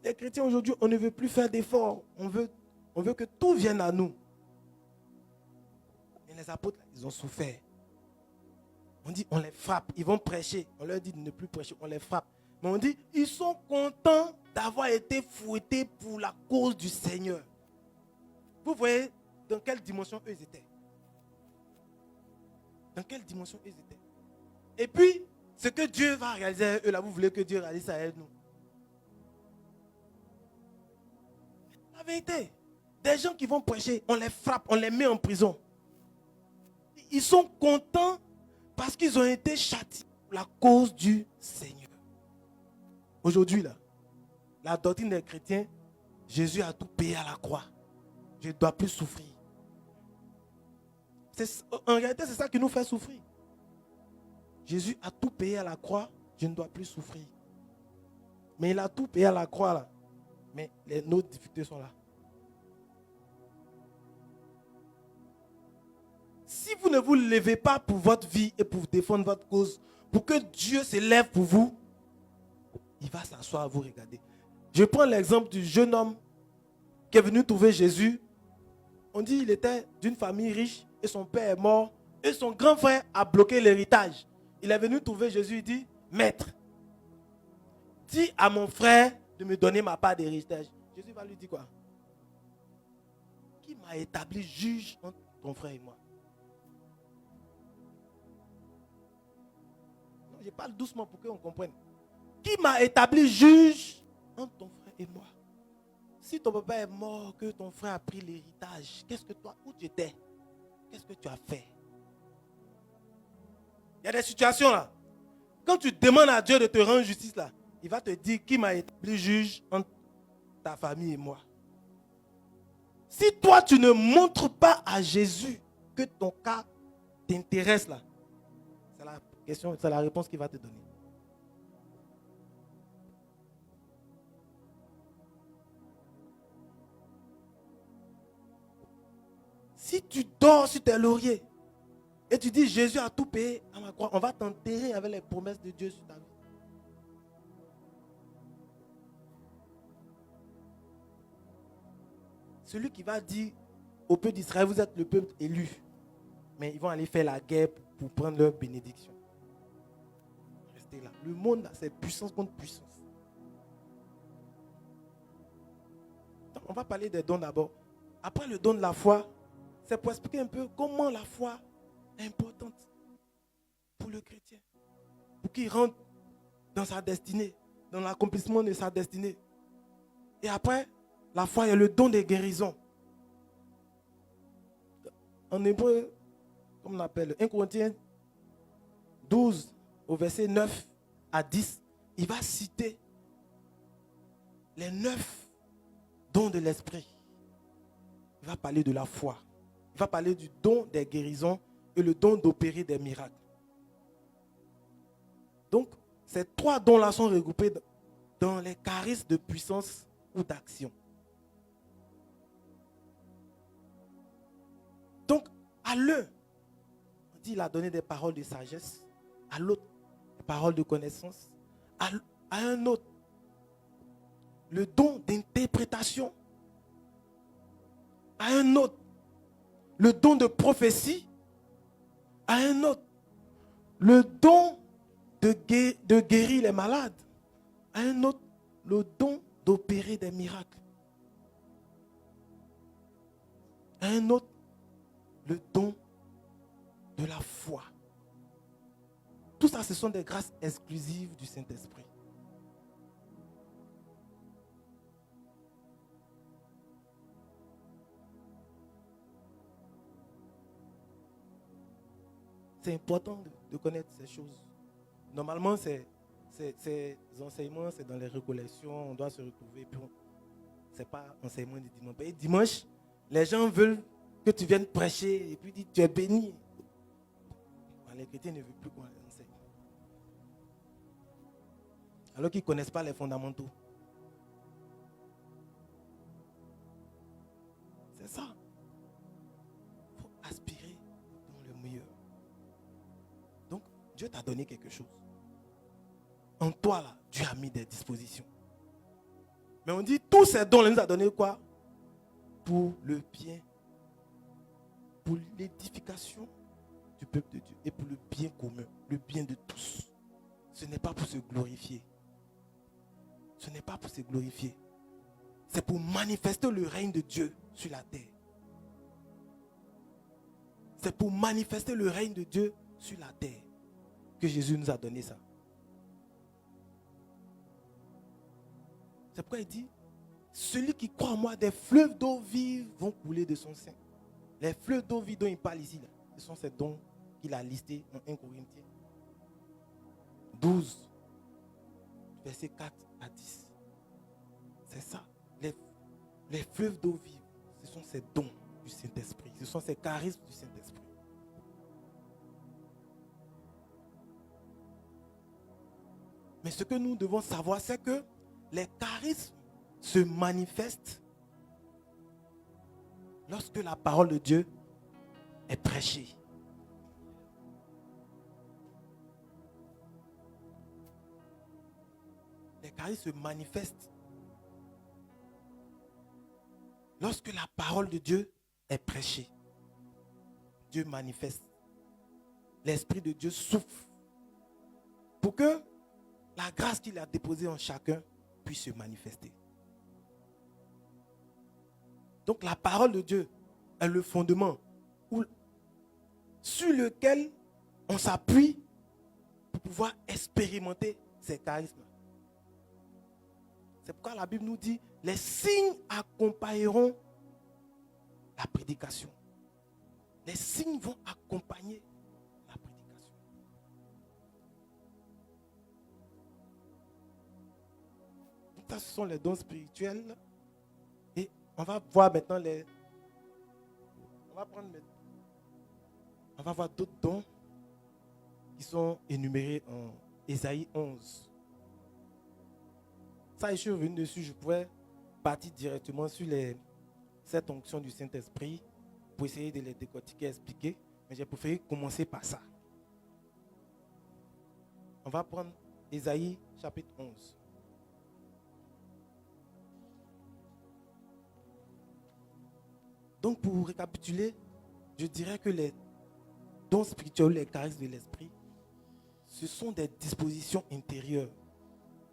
Les chrétiens aujourd'hui, on ne veut plus faire d'efforts. On veut que tout vienne à nous. Et les apôtres, ils ont souffert. On dit, on les frappe. Ils vont prêcher. On leur dit de ne plus prêcher. On les frappe. Mais on dit, ils sont contents d'avoir été fouettés pour la cause du Seigneur. Vous voyez dans quelle dimension eux étaient. Dans quelle dimension eux étaient. Et puis, ce que Dieu va réaliser à eux, là, vous voulez que Dieu réalise ça à nous. La vérité, des gens qui vont prêcher, on les frappe, on les met en prison. ils sont contents parce qu'ils ont été châtiés pour la cause du Seigneur. Aujourd'hui, là, la doctrine des chrétiens, Jésus a tout payé à la croix. Je ne dois plus souffrir. En réalité, c'est ça qui nous fait souffrir. Jésus a tout payé à la croix, je ne dois plus souffrir. Mais il a tout payé à la croix, là. Mais nos difficultés sont là. Si vous ne vous levez pas pour votre vie et pour défendre votre cause, pour que Dieu se lève pour vous, il va s'asseoir à vous regarder. Je prends l'exemple du jeune homme qui est venu trouver Jésus. On dit qu'il était d'une famille riche et son père est mort et son grand frère a bloqué l'héritage. Il est venu trouver Jésus, il dit, Maître, dis à mon frère de me donner ma part d'héritage. Jésus va lui dire quoi? Qui m'a établi juge entre ton frère et moi? Non, je parle doucement pour qu'on comprenne. Qui m'a établi juge entre ton frère et moi? Si ton papa est mort, que ton frère a pris l'héritage, qu'est-ce que toi, où tu étais? Qu'est-ce que tu as fait? Il y a des situations là. Quand tu demandes à Dieu de te rendre justice là, il va te dire qui m'a établi juge entre ta famille et moi. Si toi tu ne montres pas à Jésus que ton cas t'intéresse là, c'est la question, c'est la réponse qu'il va te donner. Si tu dors sur tes lauriers et tu dis Jésus a tout payé à ma croix, on va t'enterrer avec les promesses de Dieu sur ta vie. Celui qui va dire au peuple d'Israël, vous êtes le peuple élu, mais ils vont aller faire la guerre pour prendre leur bénédiction. Restez là. Le monde, c'est puissance contre puissance. Donc, on va parler des dons d'abord. Après le don de la foi, c'est pour expliquer un peu comment la foi est importante pour le chrétien. Pour qu'il rentre dans sa destinée, dans l'accomplissement de sa destinée. Et après, la foi est le don des guérisons. En hébreu, comme on appelle, 1 Corinthiens 12, au verset 9 à 10, il va citer les 9 dons de l'esprit. Il va parler de la foi. Il va parler du don des guérisons et le don d'opérer des miracles. Donc, ces 3 dons-là sont regroupés dans les charismes de puissance ou d'action. Donc, à l'un, on dit qu'il a donné des paroles de sagesse, à l'autre, des paroles de connaissance, à un autre, le don d'interprétation, à un autre, le don de prophétie, à un autre, le don de guérir les malades, à un autre, le don d'opérer des miracles, à un autre, le don de la foi. Tout ça, ce sont des grâces exclusives du Saint-Esprit. C'est important de connaître ces choses. Normalement, ces enseignements, c'est dans les récollections, on doit se retrouver. Ce n'est pas enseignement du dimanche. Et dimanche, les gens veulent que tu viennes prêcher et puis dire tu es béni. Les chrétiens ne veulent plus qu'on les enseigne. Alors qu'ils ne connaissent pas les fondamentaux. C'est ça. Il faut aspirer dans le meilleur. Donc, Dieu t'a donné quelque chose. En toi, là, Dieu a mis des dispositions. Mais on dit, tous ces dons, il nous a donné quoi? Pour le bien, pour l'édification du peuple de Dieu et pour le bien commun, le bien de tous. Ce n'est pas pour se glorifier. Ce n'est pas pour se glorifier. C'est pour manifester le règne de Dieu sur la terre. C'est pour manifester le règne de Dieu sur la terre que Jésus nous a donné ça. C'est pourquoi il dit, celui qui croit en moi, des fleuves d'eau vive vont couler de son sein. Les fleuves d'eau vive dont il parle ici, là, Ce sont ces dons qu'il a listés en 1 Corinthiens 12, versets 4 à 10. C'est ça. Les fleuves d'eau vive, ce sont ces dons du Saint-Esprit. Ce sont ces charismes du Saint-Esprit. Mais ce que nous devons savoir, c'est que les charismes se manifestent lorsque la parole de Dieu est prêchée. Les charismes se manifestent lorsque la parole de Dieu est prêchée. Dieu manifeste. L'Esprit de Dieu souffle pour que la grâce qu'il a déposée en chacun puisse se manifester. Donc la parole de Dieu est le fondement sur lequel on s'appuie pour pouvoir expérimenter ces charismes. C'est pourquoi la Bible nous dit, les signes accompagneront la prédication. Les signes vont accompagner la prédication. Donc ça, ce sont les dons spirituels. Et on va voir maintenant on va voir d'autres dons qui sont énumérés en Ésaïe 11. Ça, je suis revenu dessus, je pourrais partir directement sur cette onction du Saint-Esprit pour essayer de les décortiquer, expliquer, mais j'ai préféré commencer par ça. On va prendre Ésaïe chapitre 11. Donc pour récapituler, je dirais que les dons spirituels, les charismes de l'esprit, ce sont des dispositions intérieures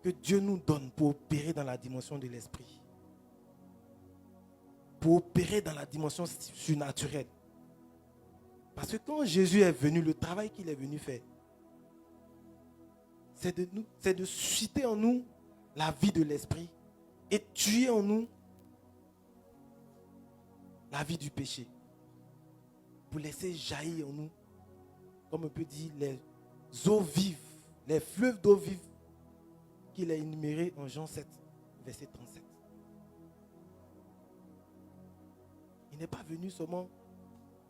que Dieu nous donne pour opérer dans la dimension de l'esprit. Pour opérer dans la dimension surnaturelle. Parce que quand Jésus est venu, le travail qu'il est venu faire, c'est de susciter en nous la vie de l'esprit et tuer en nous la vie du péché. Pour laisser jaillir en nous, comme on peut dire, les eaux vives, les fleuves d'eau vive qu'il a énumérés en Jean 7, verset 37. Il n'est pas venu seulement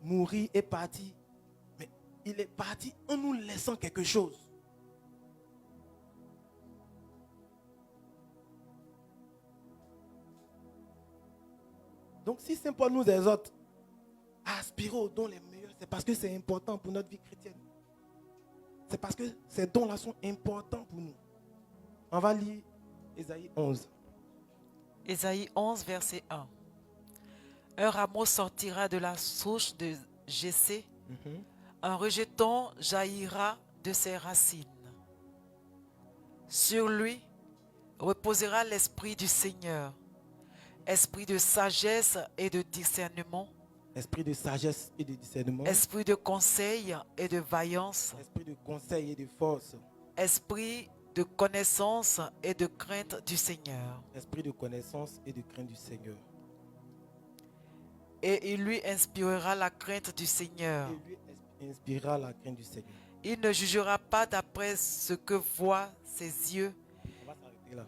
mourir et partir, mais il est parti en nous laissant quelque chose. Donc si Saint Paul nous exhorte à aspirer aux dons les meilleurs, c'est parce que c'est important pour notre vie chrétienne. C'est parce que ces dons-là sont importants pour nous. On va lire Ésaïe 11. Ésaïe 11, verset 1. Un rameau sortira de la souche de Jessé, un rejeton jaillira de ses racines. Sur lui reposera l'esprit du Seigneur, esprit de sagesse et de discernement, Esprit de sagesse et de discernement. esprit de conseil et de vaillance, Esprit de conseil et de force. esprit de connaissance et de crainte du Seigneur. Esprit de connaissance et de crainte du Seigneur. Et il lui inspirera la crainte du Seigneur. Et lui inspirera la crainte du Seigneur. Il ne jugera pas d'après ce que voient ses yeux. On va s'arrêter là.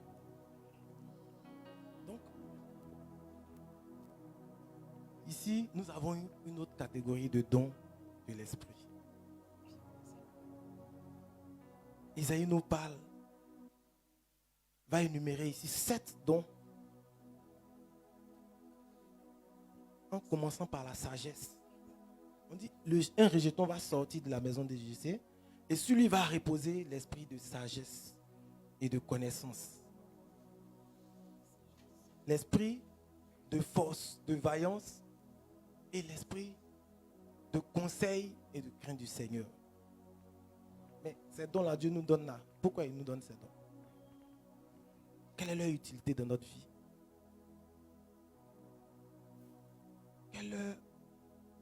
Donc, ici, nous avons une autre catégorie de dons de l'esprit. Isaïe nous parle, va énumérer ici 7 dons, en commençant par la sagesse. On dit, un rejeton va sortir de la maison de Jessé et sur lui va reposer l'esprit de sagesse et de connaissance. L'esprit de force, de vaillance et l'esprit de conseil et de crainte du Seigneur. Mais ces dons-là, Dieu nous donne là. Pourquoi il nous donne ces dons? Quelle est leur utilité dans notre vie? Quelle est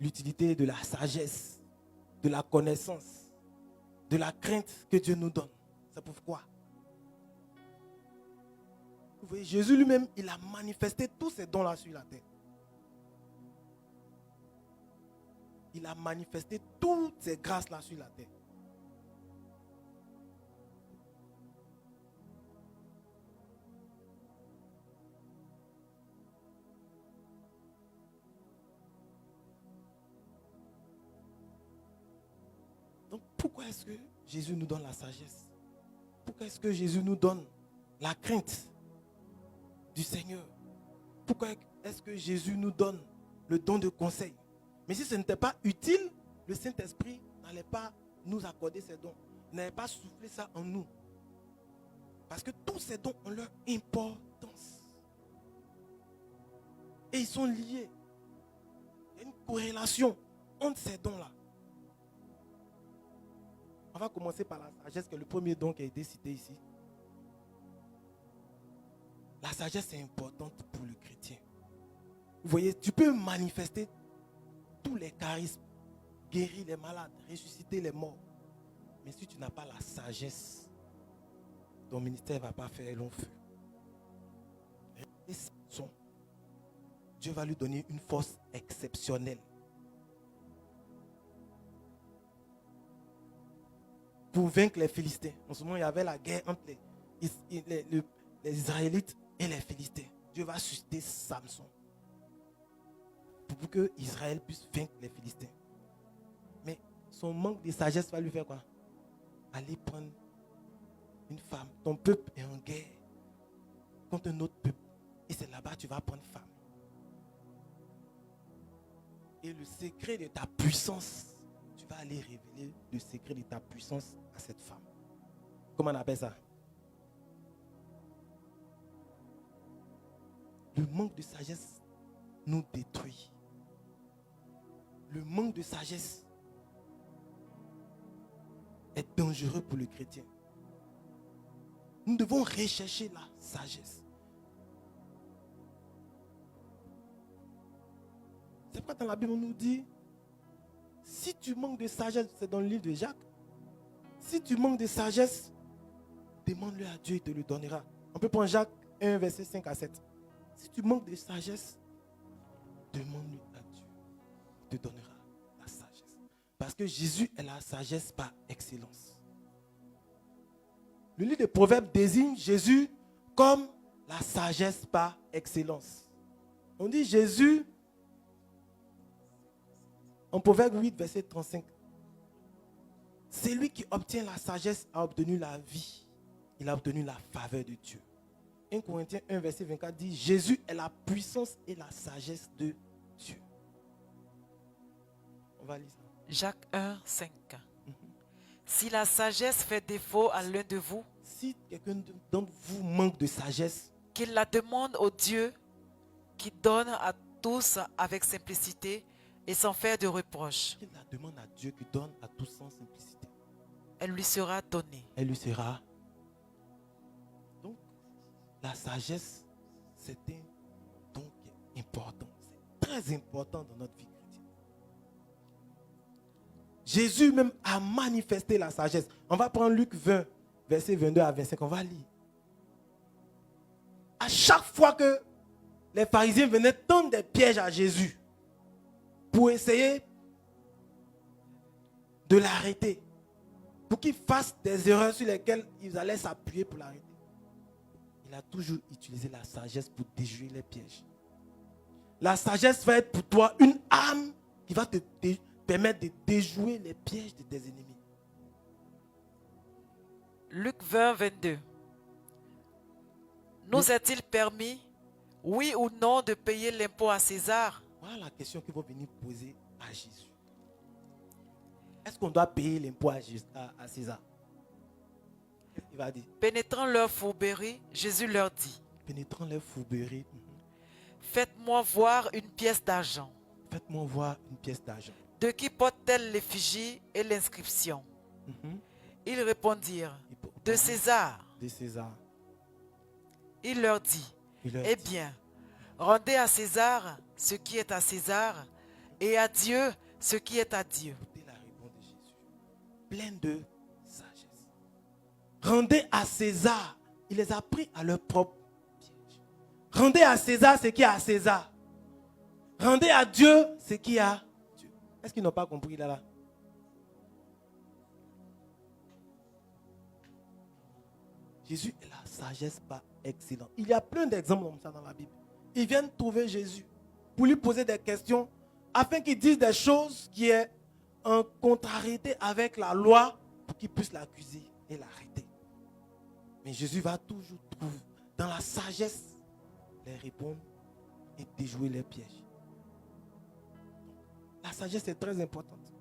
l'utilité de la sagesse, de la connaissance, de la crainte que Dieu nous donne? C'est pourquoi? Vous voyez, Jésus lui-même, il a manifesté tous ces dons-là sur la terre. il a manifesté toutes ces grâces-là sur la terre. Donc pourquoi est-ce que Jésus nous donne la sagesse? Pourquoi est-ce que Jésus nous donne la crainte du Seigneur? Pourquoi est-ce que Jésus nous donne le don de conseil? Mais si ce n'était pas utile, le Saint-Esprit n'allait pas nous accorder ces dons. Il n'allait pas souffler ça en nous. Parce que tous ces dons ont leur importance. Et ils sont liés. Il y a une corrélation entre ces dons-là. On va commencer par la sagesse, qui est le premier don qui a été cité ici. La sagesse est importante pour le chrétien. Vous voyez, tu peux manifester tous les charismes, guérir les malades, ressusciter les morts. Mais si tu n'as pas la sagesse, ton ministère ne va pas faire long feu. Et Dieu va lui donner une force exceptionnelle. Pour vaincre les Philistins. En ce moment, il y avait la guerre entre les Israélites et les Philistins. Dieu va susciter Samson pour que Israël puisse vaincre les Philistins. Mais son manque de sagesse va lui faire quoi? Aller prendre une femme. Ton peuple est en guerre contre un autre peuple. Et c'est là-bas que tu vas prendre femme. Et le secret de ta puissance, tu vas aller révéler le secret de ta puissance à cette femme. Comment on appelle ça? Le manque de sagesse nous détruit. Le manque de sagesse est dangereux pour le chrétien. Nous devons rechercher la sagesse. C'est pourquoi dans la Bible on nous dit, si tu manques de sagesse, c'est dans le livre de Jacques, si tu manques de sagesse, demande-le à Dieu, il te le donnera. On peut prendre Jacques 1, verset 5 à 7. Si tu manques de sagesse, demande-le à Dieu, il te donnera la sagesse. Parce que Jésus est la sagesse par excellence. Le livre des Proverbes désigne Jésus comme la sagesse par excellence. On dit Jésus, en Proverbe 8, verset 35, c'est lui qui obtient la sagesse, a obtenu la vie. Il a obtenu la faveur de Dieu. 1 Corinthiens 1, verset 24 dit, Jésus est la puissance et la sagesse de Dieu. On va lire ça. Jacques 1, 5. Si la sagesse fait défaut à l'un de vous, si quelqu'un d'entre vous manque de sagesse, qu'il la demande au Dieu qui donne à tous avec simplicité et sans faire de reproche. Qu'il la demande à Dieu qui donne à tous sans simplicité. Elle lui sera donnée. Elle lui sera. Donc, la sagesse, c'est un don qui est important. C'est très important dans notre vie chrétienne. Jésus même a manifesté la sagesse. On va prendre Luc 20, verset 22 à 25. On va lire. À chaque fois que les pharisiens venaient tendre des pièges à Jésus, pour essayer de l'arrêter, pour qu'il fasse des erreurs sur lesquelles ils allaient s'appuyer pour l'arrêter. Il a toujours utilisé la sagesse pour déjouer les pièges. La sagesse va être pour toi une arme qui va te permettre de déjouer les pièges de tes ennemis. Luc 20, 22. Nous est-il permis, oui ou non, de payer l'impôt à César? Voilà la question qu'ils vont venir poser à Jésus. Est-ce qu'on doit payer l'impôt à César? Il va dire. Pénétrant leur fourberie, Jésus leur dit. Pénétrant leur fourberie. Faites-moi voir une pièce d'argent. Faites-moi voir une pièce d'argent. De qui porte-t-elle l'effigie et l'inscription? Ils répondirent. De César. De César. Il leur dit. Eh bien, rendez à César ce qui est à César et à Dieu ce qui est à Dieu. Écoutez la réponse de Jésus, pleine de sagesse. Rendez à César, il les a pris à leur propre piège. Rendez à César ce qui est à César. Rendez à Dieu ce qui est à Dieu. Est-ce qu'ils n'ont pas compris là? Jésus est la sagesse par excellence. Il y a plein d'exemples comme ça dans la Bible. Ils viennent trouver Jésus pour lui poser des questions afin qu'il dise des choses qui est en contrariété avec la loi pour qu'ils puissent l'accuser et l'arrêter. Mais Jésus va toujours trouver dans la sagesse les répondre et déjouer les pièges. La sagesse est très importante.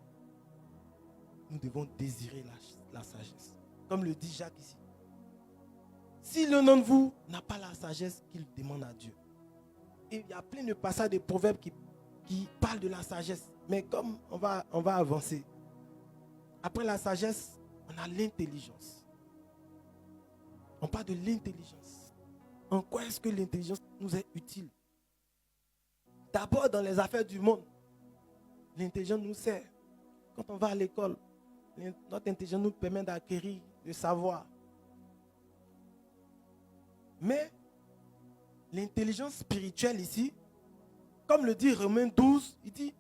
Nous devons désirer la sagesse. Comme le dit Jacques ici. Si l'un d'entre vous n'a pas la sagesse qu'il demande à Dieu. Et il y a plein de passages de proverbes qui parlent de la sagesse. Mais comme on va avancer. Après la sagesse, on a l'intelligence. On parle de l'intelligence. En quoi est-ce que l'intelligence nous est utile? D'abord dans les affaires du monde. L'intelligence nous sert. Quand on va à l'école, notre intelligence nous permet d'acquérir le savoir. Mais l'intelligence spirituelle ici, comme le dit Romains 12, il dit,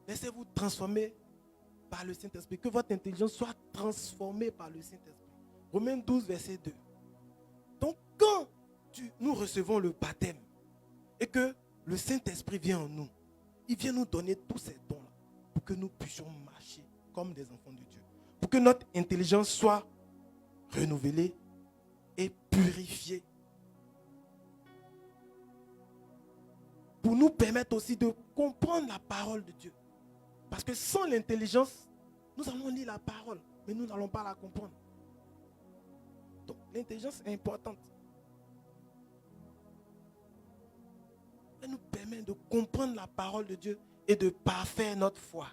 laissez-vous transformer par le Saint-Esprit, que votre intelligence soit transformée par le Saint-Esprit. Romains 12, verset 2. Donc quand nous recevons le baptême et que le Saint-Esprit vient en nous, il vient nous donner tous ces dons-là pour que nous puissions marcher comme des enfants de Dieu. Pour que notre intelligence soit renouvelée et purifiée. Pour nous permettre aussi de comprendre la parole de Dieu. Parce que sans l'intelligence, nous allons lire la parole, mais nous n'allons pas la comprendre. Donc l'intelligence est importante. Elle nous permet de comprendre la parole de Dieu et de parfaire notre foi.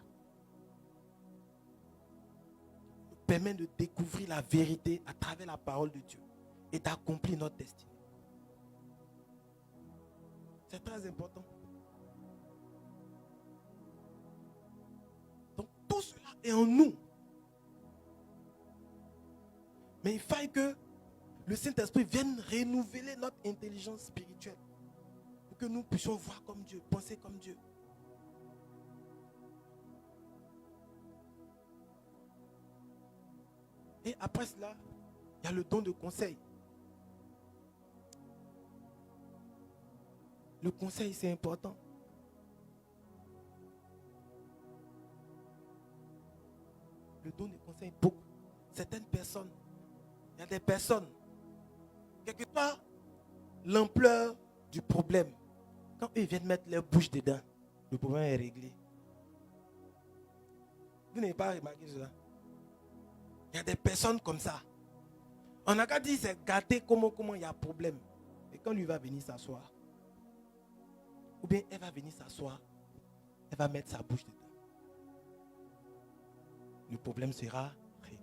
Elle nous permet de découvrir la vérité à travers la parole de Dieu et d'accomplir notre destinée. C'est très important. Donc tout cela est en nous. Mais il faut que le Saint-Esprit vienne renouveler notre intelligence spirituelle. Pour que nous puissions voir comme Dieu, penser comme Dieu. Et après cela, il y a le don de conseil. Le conseil, c'est important. Le don de conseil, beaucoup. Certaines personnes, il y a des personnes, quelque part, l'ampleur du problème, quand ils viennent mettre leur bouche dedans, le problème est réglé. Vous n'avez pas remarqué cela? Il y a des personnes comme ça. On n'a qu'à dire, c'est gâté comment il y a problème. Et quand lui va venir s'asseoir, ou bien elle va venir s'asseoir, elle va mettre sa bouche dedans. Le problème sera réglé.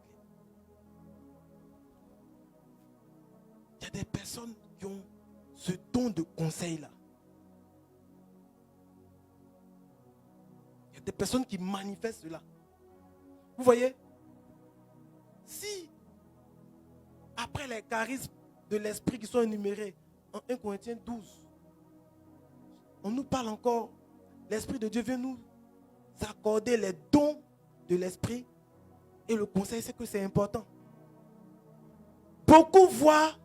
Il y a des personnes qui ont ce don de conseil-là. Il y a des personnes qui manifestent cela. Vous voyez, si après les charismes de l'esprit qui sont énumérés en 1 Corinthiens 12, on nous parle encore, l'Esprit de Dieu vient nous accorder les dons de l'Esprit. Et le conseil, c'est que c'est important. Beaucoup voient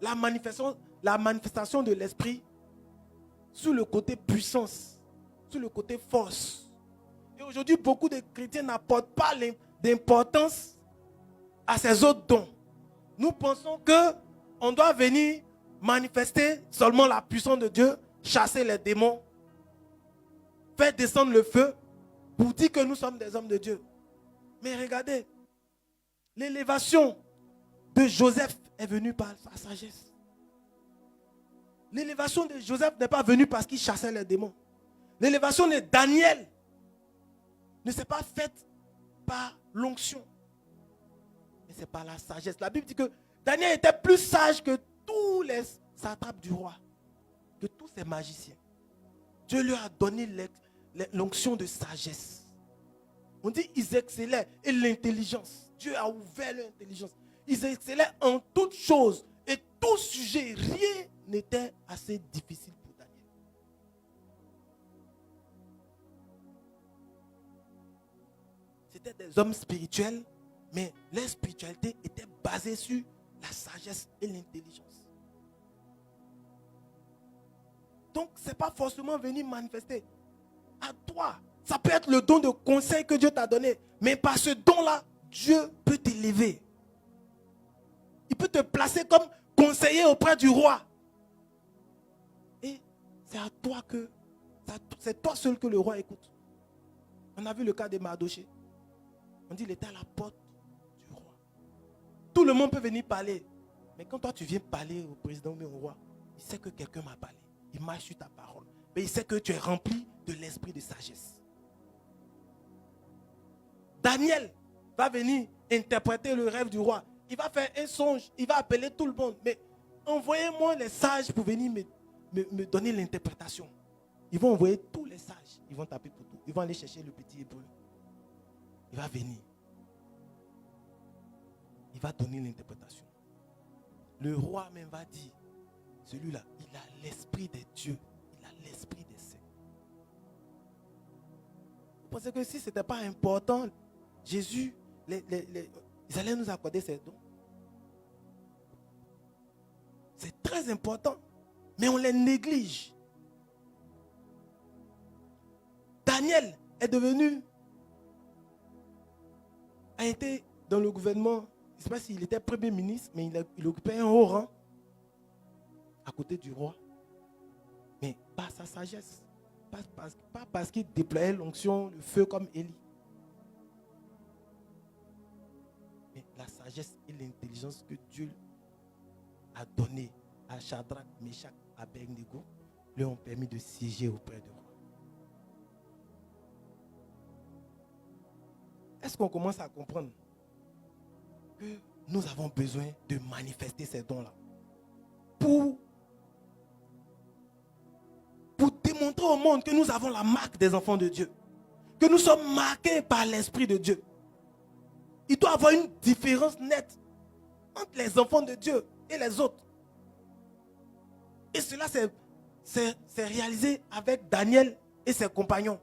la manifestation de l'Esprit sous le côté puissance, sous le côté force. Et aujourd'hui, beaucoup de chrétiens n'apportent pas d'importance à ces autres dons. Nous pensons qu'on doit venir manifester seulement la puissance de Dieu, chasser les démons, faire descendre le feu pour dire que nous sommes des hommes de Dieu. Mais regardez, l'élévation de Joseph est venue par sa sagesse. L'élévation de Joseph n'est pas venue parce qu'il chassait les démons. L'élévation de Daniel ne s'est pas faite par l'onction, mais c'est par la sagesse. La Bible dit que Daniel était plus sage que tous les satrapes du roi, que tous ces magiciens. Dieu lui a donné l'onction de sagesse. On dit qu'ils excellaient et l'intelligence. Dieu a ouvert leur intelligence. Ils excellaient en toutes choses et tout sujet. Rien n'était assez difficile pour Daniel. étaient des hommes spirituels, mais leur spiritualité était basée sur la sagesse et l'intelligence. Donc, ce n'est pas forcément venir manifester. À toi, ça peut être le don de conseil que Dieu t'a donné, mais par ce don-là, Dieu peut t'élever. Il peut te placer comme conseiller auprès du roi. Et c'est à toi que, c'est toi seul que le roi écoute. On a vu le cas de Mardoché. On dit qu'il était à la porte du roi. Tout le monde peut venir parler. Mais quand toi tu viens parler au président ou au roi, il sait que quelqu'un m'a parlé. Il marche sur ta parole. Mais il sait que tu es rempli de l'esprit de sagesse. Daniel va venir interpréter le rêve du roi. Il va faire un songe. Il va appeler tout le monde. Mais envoyez-moi les sages pour venir me donner l'interprétation. Ils vont envoyer tous les sages. Ils vont taper pour tout. Ils vont aller chercher le petit hébreu. Il va venir. Il va donner l'interprétation. Le roi même va dire, celui-là, il a l'esprit des dieux. Il a l'esprit des saints. Vous pensez que si ce n'était pas important, Jésus, ils allaient nous accorder ces dons? C'est très important. Mais on les néglige. Daniel est devenu, a été dans le gouvernement, je ne sais pas s'il était premier ministre, mais il occupait un haut rang à côté du roi. Mais par sa sagesse, pas parce qu'il déployait l'onction, le feu comme Élie. Mais la sagesse et l'intelligence que Dieu a donnée à Shadrach, Meshach, Abednego lui ont permis de siéger auprès du roi. Est-ce qu'on commence à comprendre que nous avons besoin de manifester ces dons-là pour démontrer au monde que nous avons la marque des enfants de Dieu, que nous sommes marqués par l'Esprit de Dieu? Il doit y avoir une différence nette entre les enfants de Dieu et les autres. Et cela c'est réalisé avec Daniel et ses compagnons.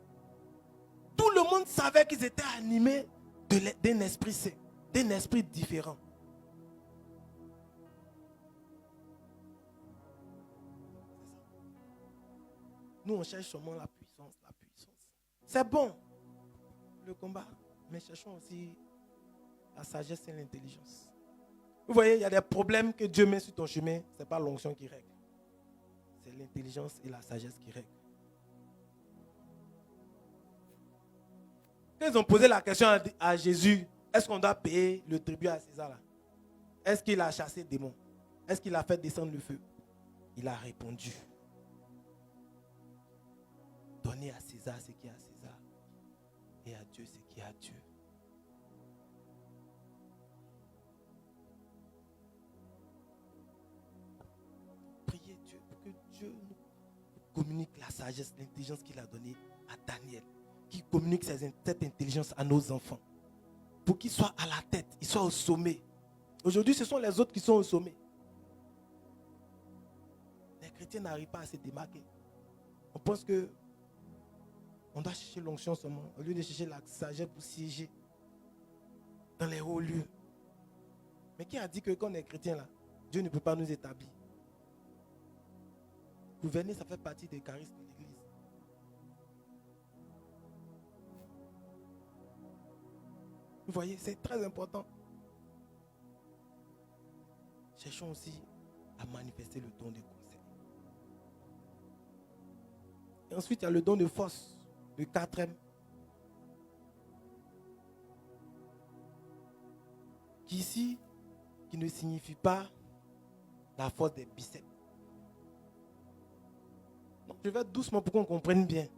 Tout le monde savait qu'ils étaient animés d'un esprit saint, d'un esprit différent. Nous, on cherche seulement la puissance, la puissance. C'est bon, le combat, mais cherchons aussi la sagesse et l'intelligence. Vous voyez, il y a des problèmes que Dieu met sur ton chemin, ce n'est pas l'onction qui règle. C'est l'intelligence et la sagesse qui règlent. Quand ils ont posé la question à Jésus, est-ce qu'on doit payer le tribut à César là? Est-ce qu'il a chassé des démons? Est-ce qu'il a fait descendre le feu? Il a répondu, donnez à César ce qui est à César et à Dieu ce qui est à Dieu. Priez Dieu pour que Dieu nous communique la sagesse, l'intelligence qu'il a donnée à Daniel, qui communique cette intelligence à nos enfants, pour qu'ils soient à la tête, ils soient au sommet. Aujourd'hui, ce sont les autres qui sont au sommet. Les chrétiens n'arrivent pas à se démarquer. On pense que on doit chercher l'onction seulement, au lieu de chercher la sagesse pour siéger dans les hauts lieux. Mais qui a dit que quand on est chrétien là, Dieu ne peut pas nous établir? Gouverner, ça fait partie des charismes de l'Église. Vous voyez, c'est très important. Cherchons aussi à manifester le don de conseil. Et ensuite, il y a le don de force, le quatrième, qui ne signifie pas la force des biceps. Donc, je vais doucement pour qu'on comprenne bien.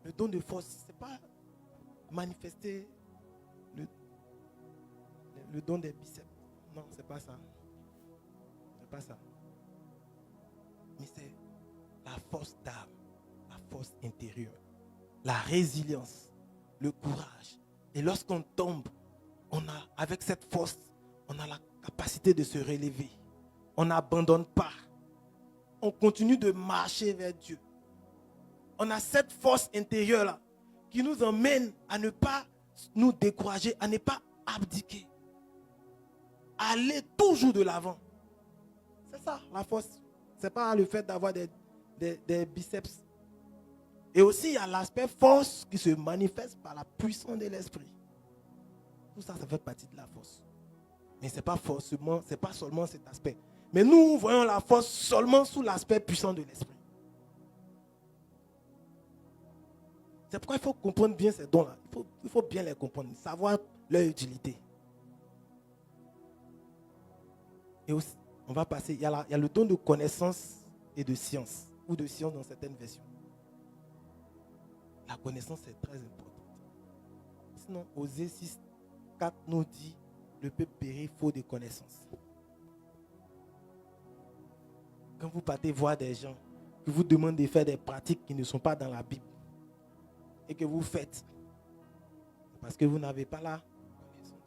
Le don de force, ce n'est pas manifester le don des biceps. Non, ce n'est pas ça. C'est pas ça. Mais c'est la force d'âme, la force intérieure, la résilience, le courage. Et lorsqu'on tombe, avec cette force, on a la capacité de se relever. On n'abandonne pas. On continue de marcher vers Dieu. On a cette force intérieure-là qui nous emmène à ne pas nous décourager, à ne pas abdiquer. Aller toujours de l'avant. C'est ça, la force. Ce n'est pas le fait d'avoir des biceps. Et aussi, il y a l'aspect force qui se manifeste par la puissance de l'esprit. Tout ça, ça fait partie de la force. Mais ce n'est pas forcément, c'est pas seulement cet aspect. Mais nous voyons la force seulement sous l'aspect puissant de l'esprit. C'est pourquoi il faut comprendre bien ces dons-là. Il faut bien les comprendre, savoir leur utilité. Et aussi, on va passer, il y a le don de connaissance et de science, ou de science dans certaines versions. La connaissance est très importante. Sinon, Osée 6:4 nous dit, le peuple périt faute de connaissances. Quand vous partez voir des gens qui vous demandent de faire des pratiques qui ne sont pas dans la Bible et que vous faites, c'est parce que vous n'avez pas la connaissance.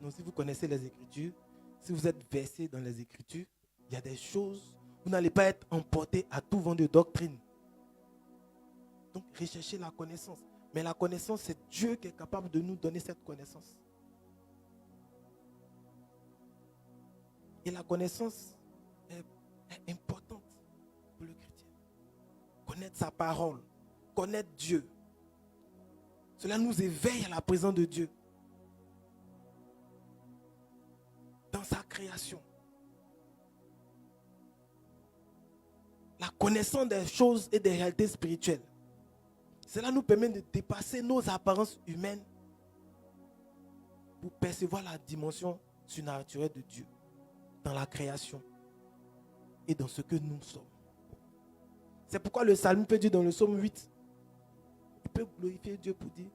Donc si vous connaissez les Écritures, si vous êtes versé dans les Écritures, il y a des choses, vous n'allez pas être emporté à tout vent de doctrine. Donc recherchez la connaissance. Mais la connaissance, c'est Dieu qui est capable de nous donner cette connaissance. Et la connaissance est importante pour le chrétien. Connaître sa parole, connaître Dieu. Cela nous éveille à la présence de Dieu. Dans sa création. La connaissance des choses et des réalités spirituelles. Cela nous permet de dépasser nos apparences humaines pour percevoir la dimension surnaturelle de Dieu dans la création et dans ce que nous sommes. C'est pourquoi le psalmiste peut dire dans le psaume 8, il peut glorifier Dieu pour dire,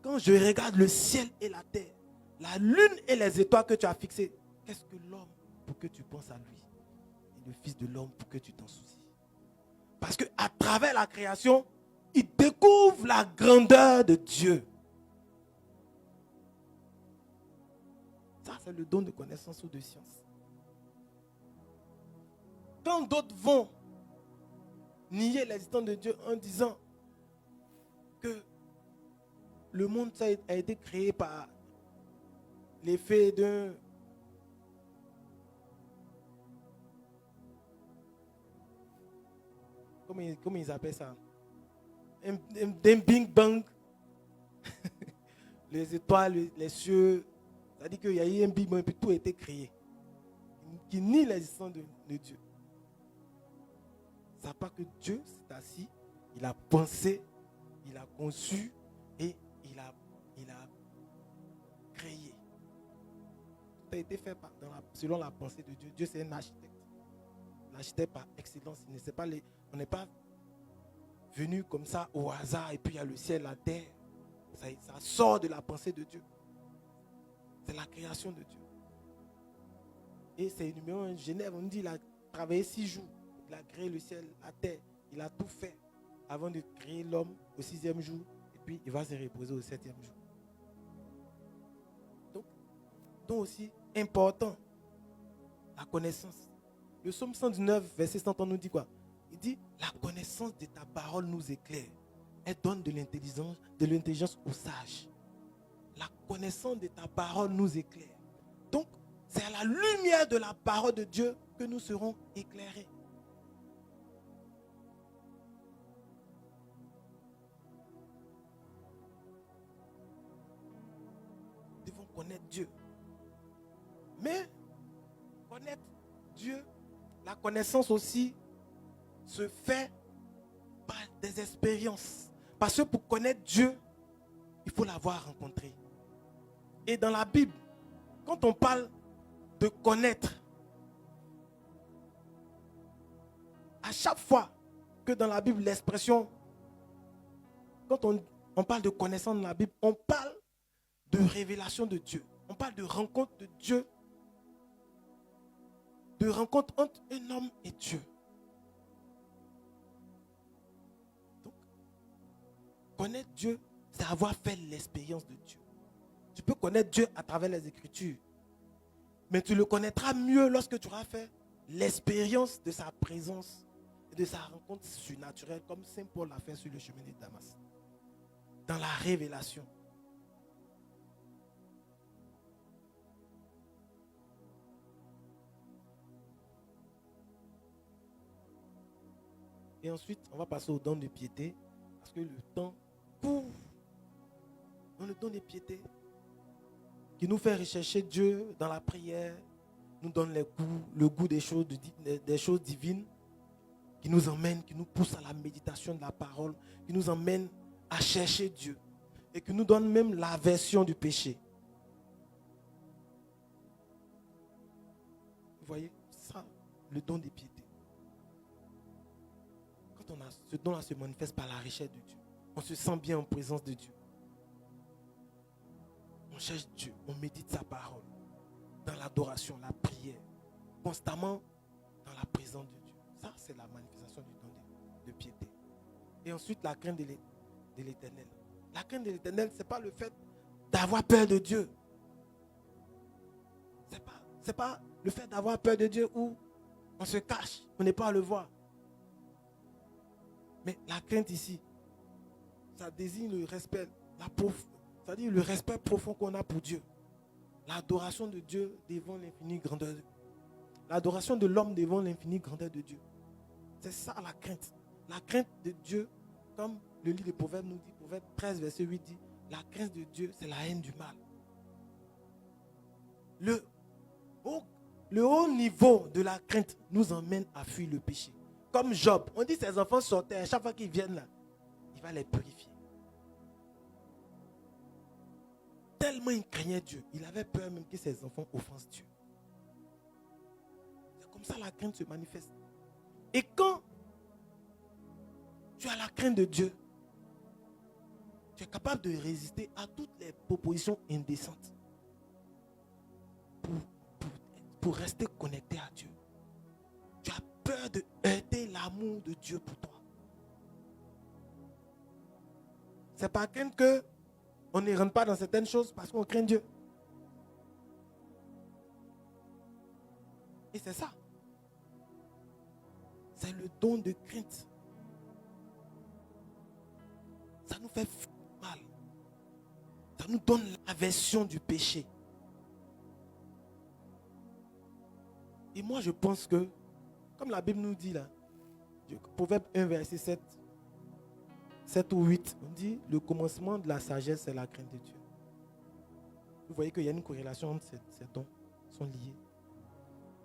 quand je regarde le ciel et la terre, la lune et les étoiles que tu as fixées, qu'est-ce que l'homme pour que tu penses à lui et le fils de l'homme pour que tu t'en soucies? Parce qu'à travers la création, il découvre la grandeur de Dieu. Ça, c'est le don de connaissance ou de science. Quand d'autres vont nier l'existence de Dieu en disant que le monde a été créé par l'effet d'un... Comment ils appellent ça? D'un Big Bang. Les étoiles, les cieux. C'est-à-dire qu'il y a eu un Big Bang et puis tout a été créé. Qui nie l'existence de Dieu. Ça pas que Dieu s'est assis, il a pensé, il a conçu et il a créé. Tout a été fait selon la pensée de Dieu. Dieu c'est un architecte. L'architecte par excellence. On n'est pas venu comme ça au hasard et puis il y a le ciel, la terre. Ça sort de la pensée de Dieu. C'est la création de Dieu. Et c'est numéro 1 Genève, on dit qu'il a travaillé 6 jours. Il a créé le ciel, la terre. Il a tout fait avant de créer l'homme au 6e jour. Et puis, il va se reposer au 7e jour. Donc aussi, important, la connaissance. Le psaume 119, verset 100, nous dit quoi? Il dit, la connaissance de ta parole nous éclaire. Elle donne de l'intelligence aux sages. La connaissance de ta parole nous éclaire. Donc, c'est à la lumière de la parole de Dieu que nous serons éclairés. Nous devons connaître Dieu. Mais, connaître Dieu, la connaissance aussi se fait par des expériences. Parce que pour connaître Dieu, il faut l'avoir rencontré. Et dans la Bible, quand on parle de connaître, à chaque fois que dans la Bible, l'expression, quand on parle de connaissance dans la Bible, on parle de révélation de Dieu. On parle de rencontre de Dieu, de rencontre entre un homme et Dieu. Donc, connaître Dieu, c'est avoir fait l'expérience de Dieu. Tu peux connaître Dieu à travers les Écritures, mais tu le connaîtras mieux lorsque tu auras fait l'expérience de sa présence et de sa rencontre surnaturelle, comme Saint Paul l'a fait sur le chemin de Damas. Dans la révélation. Et ensuite, on va passer au don de piété. Parce que le temps court. Dans le don de piété, qui nous fait rechercher Dieu dans la prière, nous donne le goût des choses divines, qui nous emmène, qui nous pousse à la méditation de la parole, qui nous emmène à chercher Dieu et qui nous donne même l'aversion du péché. Vous voyez, ça, le don de piété. Quand ce don-là se manifeste par la richesse de Dieu, on se sent bien en présence de Dieu. On cherche Dieu, on médite sa parole, dans l'adoration, la prière, constamment dans la présence de Dieu. Ça, c'est la manifestation du don de piété. Et ensuite, la crainte de l'Éternel. La crainte de l'Éternel, ce n'est pas le fait d'avoir peur de Dieu. Ce n'est pas le fait d'avoir peur de Dieu où on se cache, on n'est pas à le voir. Mais la crainte ici, ça désigne le respect, c'est-à-dire le respect profond qu'on a pour Dieu. L'adoration de Dieu devant l'infinie grandeur. L'adoration de l'homme devant l'infinie grandeur de Dieu. C'est ça la crainte. La crainte de Dieu, comme le livre des Proverbes nous dit, Proverbe 13, verset 8 dit, la crainte de Dieu, c'est la haine du mal. Le haut niveau de la crainte nous emmène à fuir le péché. Comme Job, on dit ses enfants sortaient, à chaque fois qu'ils viennent là, il va les purifier. Tellement il craignait Dieu, il avait peur même que ses enfants offensent Dieu. C'est comme ça la crainte se manifeste. Et quand tu as la crainte de Dieu, tu es capable de résister à toutes les propositions indécentes pour rester connecté à Dieu. Tu as peur de heurter l'amour de Dieu pour toi. C'est par crainte que on ne rentre pas dans certaines choses parce qu'on craint Dieu. Et c'est ça. C'est le don de crainte. Ça nous fait mal. Ça nous donne l'aversion du péché. Et moi je pense que, comme la Bible nous dit là, Proverbe 1 verset 7 ou 8, on dit le commencement de la sagesse, c'est la crainte de Dieu. Vous voyez qu'il y a une corrélation entre ces dons, sont liés.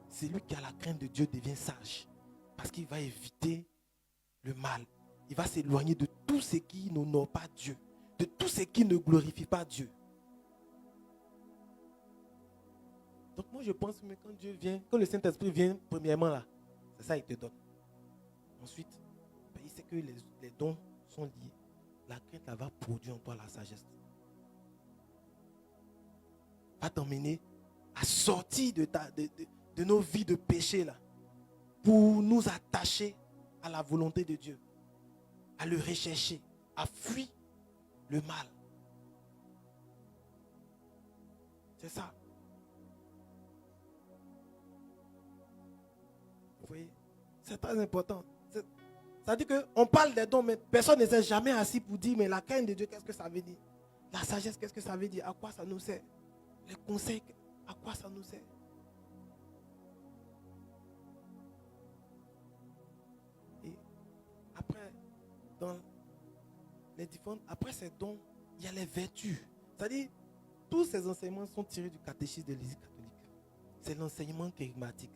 Celui qui a la crainte de Dieu devient sage, parce qu'il va éviter le mal. Il va s'éloigner de tout ce qui n'honore pas Dieu, de tout ce qui ne glorifie pas Dieu. Donc moi je pense que quand Dieu vient, quand le Saint-Esprit vient, premièrement là, c'est ça il te donne. Ensuite, il sait que les dons sont liés. La crainte là, va produire en toi la sagesse. Va t'emmener à sortir de nos vies de péché là, pour nous attacher à la volonté de Dieu, à le rechercher, à fuir le mal. C'est ça. Vous voyez, c'est très important. Ça dit qu'on parle des dons, mais personne ne s'est jamais assis pour dire, mais la crainte de Dieu, qu'est-ce que ça veut dire? La sagesse, qu'est-ce que ça veut dire? À quoi ça nous sert? Les conseils, à quoi ça nous sert? Et après, après ces dons, il y a les vertus. C'est-à-dire, tous ces enseignements sont tirés du catéchisme de l'Église catholique. C'est l'enseignement charismatique.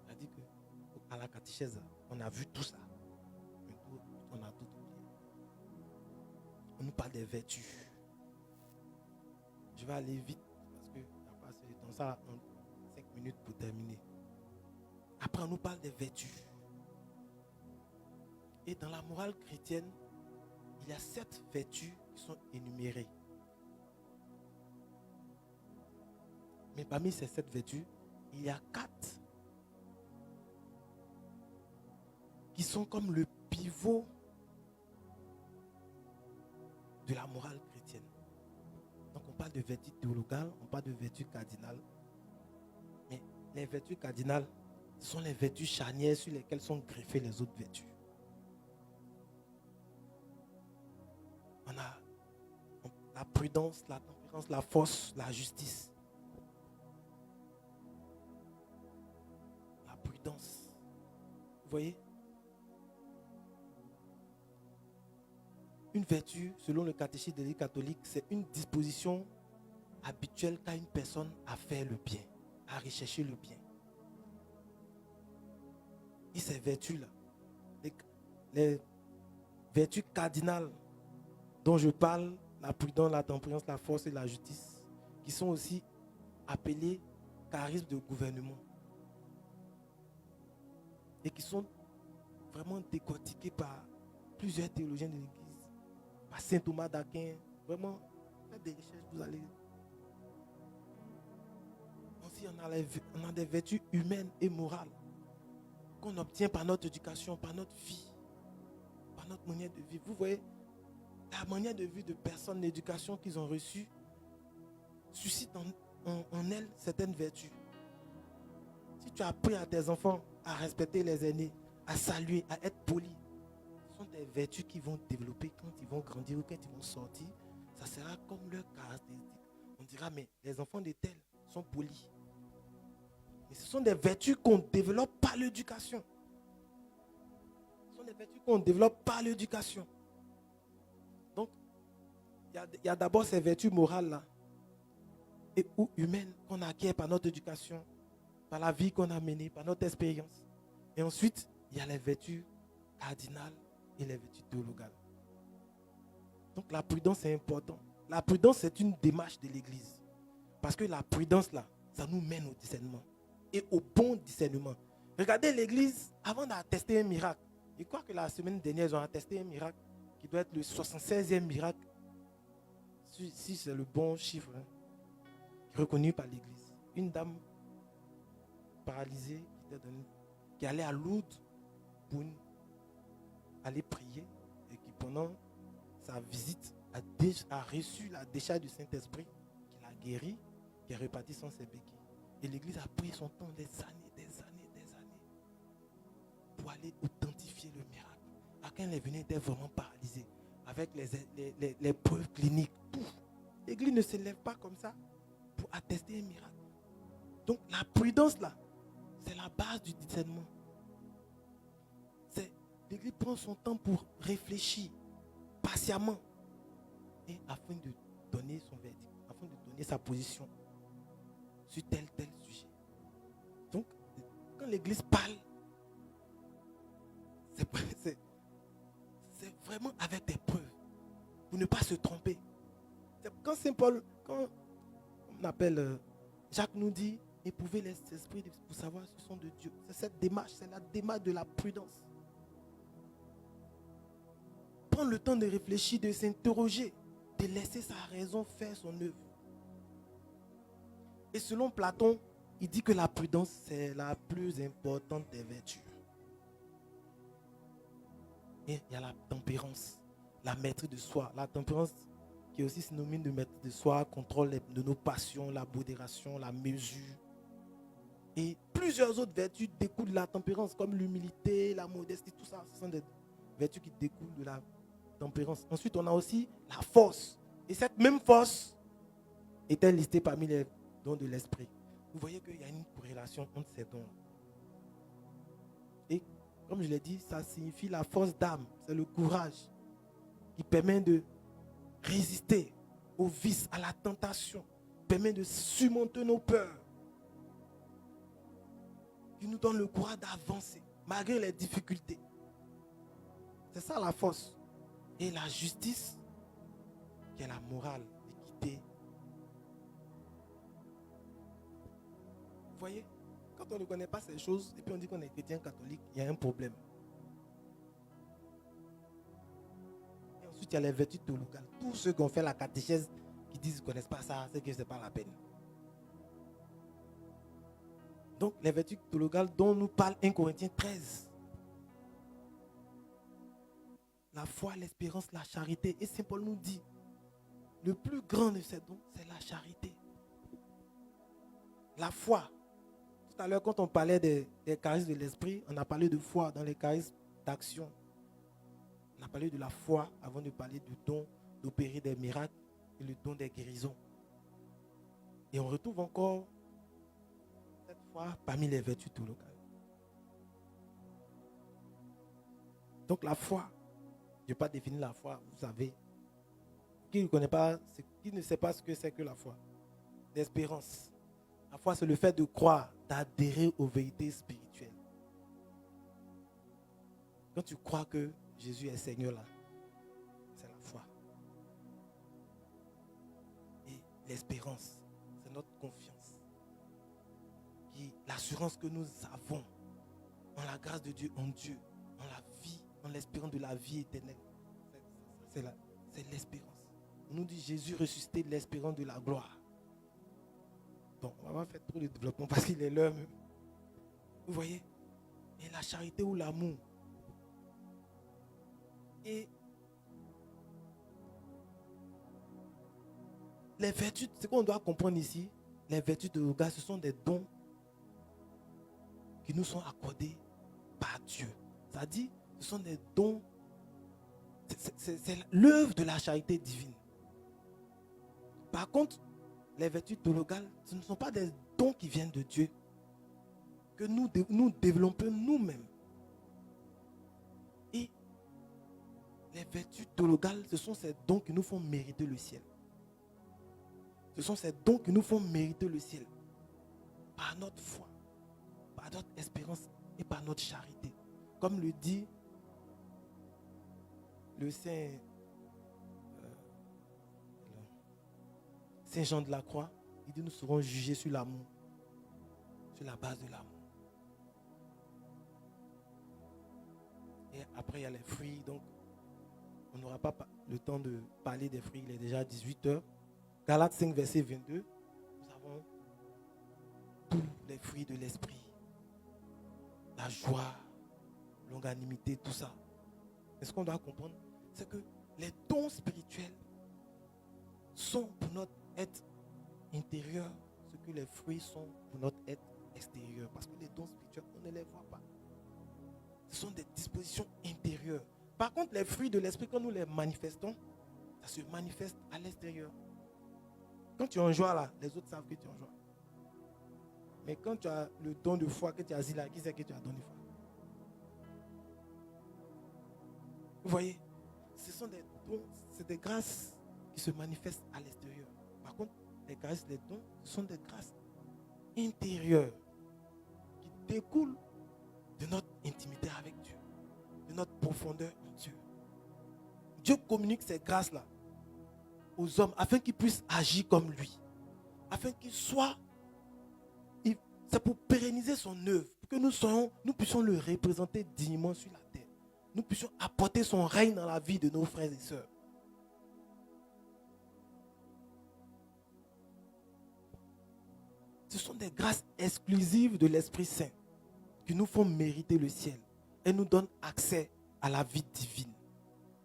C'est-à-dire qu'à la catéchèse, on a vu tout ça. Mais on a tout oublié. On nous parle des vertus. Je vais aller vite parce que il n'y a pas assez de temps. Ça, en 5 minutes pour terminer. Après, on nous parle des vertus. Et dans la morale chrétienne, il y a 7 vertus qui sont énumérées. Mais parmi ces 7 vertus, il y a 4 qui sont comme le pivot de la morale chrétienne. Donc on parle de vertus théologales, on parle de vertus cardinales. Mais les vertus cardinales, ce sont les vertus charnières sur lesquelles sont greffées les autres vertus. On a la prudence, la tempérance, la force, la justice. La prudence. Vous voyez? Une vertu, selon le catéchisme de l'Église catholique, c'est une disposition habituelle qu'a une personne à faire le bien, à rechercher le bien. Et ces vertus-là, les vertus cardinales dont je parle, la prudence, la tempérance, la force et la justice, qui sont aussi appelées charismes de gouvernement et qui sont vraiment décortiquées par plusieurs théologiens de l'Église, par saint Thomas d'Aquin. Vraiment, faites des recherches, vous allez. Aussi, on a des vertus humaines et morales qu'on obtient par notre éducation, par notre vie, par notre manière de vivre. Vous voyez, la manière de vivre de personnes, l'éducation qu'ils ont reçue, suscite en elles certaines vertus. Si tu as appris à tes enfants à respecter les aînés, à saluer, à être poli, ce sont des vertus qui vont développer quand ils vont grandir ou quand ils vont sortir. Ça sera comme leur caractéristique. On dira, mais les enfants de tels sont polis. Mais ce sont des vertus qu'on développe par l'éducation. Ce sont des vertus qu'on développe par l'éducation. Donc, il y a d'abord ces vertus morales-là ou humaines qu'on acquiert par notre éducation, par la vie qu'on a menée, par notre expérience. Et ensuite, il y a les vertus cardinales et les vertus théologales. Donc, la prudence est important. La prudence, c'est une démarche de l'Église. Parce que la prudence, là, ça nous mène au discernement. Et au bon discernement. Regardez l'Église, avant d'attester un miracle. Je crois que la semaine dernière, ils ont attesté un miracle qui doit être le 76e miracle. Si c'est le bon chiffre, hein, reconnu par l'Église. Une dame paralysée qui allait à Lourdes pour aller prier et qui pendant sa visite a reçu la décharge du Saint-Esprit qui l'a guéri, qui est reparti sans ses béquilles. Et l'Église a pris son temps des années pour aller authentifier le miracle. À quand les venus étaient vraiment paralysés avec les preuves cliniques. L'Église ne se lève pas comme ça pour attester un miracle. Donc la prudence là, c'est la base du discernement. L'Église prend son temps pour réfléchir patiemment et afin de donner son verdict, afin de donner sa position sur tel sujet. Donc, quand l'Église parle, c'est vraiment avec des preuves pour ne pas se tromper. Quand Saint Paul, quand on appelle Jacques nous dit éprouver les esprits pour savoir si ce sont de Dieu. C'est cette démarche, c'est la démarche de la prudence. Prendre le temps de réfléchir, de s'interroger, de laisser sa raison faire son œuvre. Et selon Platon, il dit que la prudence, c'est la plus importante des vertus. Et il y a la tempérance, la maîtrise de soi. La tempérance qui est aussi synonyme de maîtrise de soi, contrôle de nos passions, la modération, la mesure. Et plusieurs autres vertus découlent de la tempérance, comme l'humilité, la modestie, tout ça. Ce sont des vertus qui découlent de la tempérance. Ensuite, on a aussi la force. Et cette même force était listée parmi les dons de l'esprit. Vous voyez qu'il y a une corrélation entre ces dons. Et comme je l'ai dit, ça signifie la force d'âme. C'est le courage qui permet de résister au vice, à la tentation, permet de surmonter nos peurs, qui nous donne le courage d'avancer malgré les difficultés. C'est ça la force. Et la justice, qui est la morale, l'équité. Vous voyez, quand on ne connaît pas ces choses, et puis on dit qu'on est chrétien catholique, il y a un problème. Et ensuite, il y a les vertus théologales. Tous ceux qui ont fait la catéchèse, qui disent qu'ils ne connaissent pas ça, c'est que ce n'est pas la peine. Donc, les vertus théologales dont nous parle 1 Corinthiens 13. La foi, l'espérance, la charité. Et Saint Paul nous dit, le plus grand de ces dons, c'est la charité. La foi. Tout à l'heure, quand on parlait des charismes de l'esprit, on a parlé de foi dans les charismes d'action. On a parlé de la foi avant de parler du don d'opérer des miracles et le don des guérisons. Et on retrouve encore cette foi parmi les vertus théologales. Donc la foi, je n'ai pas défini la foi, vous savez. Qui ne connaît pas, qui ne sait pas ce que c'est que la foi? L'espérance. La foi, c'est le fait de croire, d'adhérer aux vérités spirituelles. Quand tu crois que Jésus est Seigneur là, c'est la foi. Et l'espérance, c'est notre confiance. L'assurance que nous avons en la grâce de Dieu, en Dieu, en la vie, en l'espérance de la vie éternelle. C'est l'espérance. On nous dit Jésus ressuscité, l'espérance de la gloire. Donc, on va pas faire trop de développement parce qu'il est l'heure même. Vous voyez? Et la charité ou l'amour. Et les vertus, ce qu'on doit comprendre ici, les vertus de Yoga, ce sont des dons qui nous sont accordés par Dieu. C'est-à-dire, ce sont des dons, c'est l'œuvre de la charité divine. Par contre, les vertus théologales, ce ne sont pas des dons qui viennent de Dieu, que nous développons nous-mêmes. Et les vertus théologales, ce sont ces dons qui nous font mériter le ciel. Ce sont ces dons qui nous font mériter le ciel. Par notre foi, par notre espérance et par notre charité. Comme le dit le Saint Jean de la Croix, il dit nous serons jugés sur l'amour, sur la base de l'amour. Et après il y a les fruits, donc on n'aura pas le temps de parler des fruits, il est déjà 18h. Galates 5 verset 22, nous avons tous les fruits de l'esprit. La joie, longanimité, tout ça. Et ce qu'on doit comprendre, c'est que les dons spirituels sont pour notre être intérieur, ce que les fruits sont pour notre être extérieur. Parce que les dons spirituels, on ne les voit pas. Ce sont des dispositions intérieures. Par contre, les fruits de l'esprit, quand nous les manifestons, ça se manifeste à l'extérieur. Quand tu es en joie là, les autres savent que tu es en joie. Mais quand tu as le don de foi, que tu as dit là, qui sait que tu as donné foi? Vous voyez, ce sont des dons, c'est des grâces qui se manifestent à l'extérieur. Par contre, les grâces, les dons, ce sont des grâces intérieures qui découlent de notre intimité avec Dieu, de notre profondeur en Dieu. Dieu communique ces grâces-là aux hommes afin qu'ils puissent agir comme lui. Afin qu'ils soient... C'est pour pérenniser son œuvre, pour que nous puissions le représenter dignement sur la terre. Nous puissions apporter son règne dans la vie de nos frères et sœurs. Ce sont des grâces exclusives de l'Esprit Saint qui nous font mériter le ciel et nous donnent accès à la vie divine.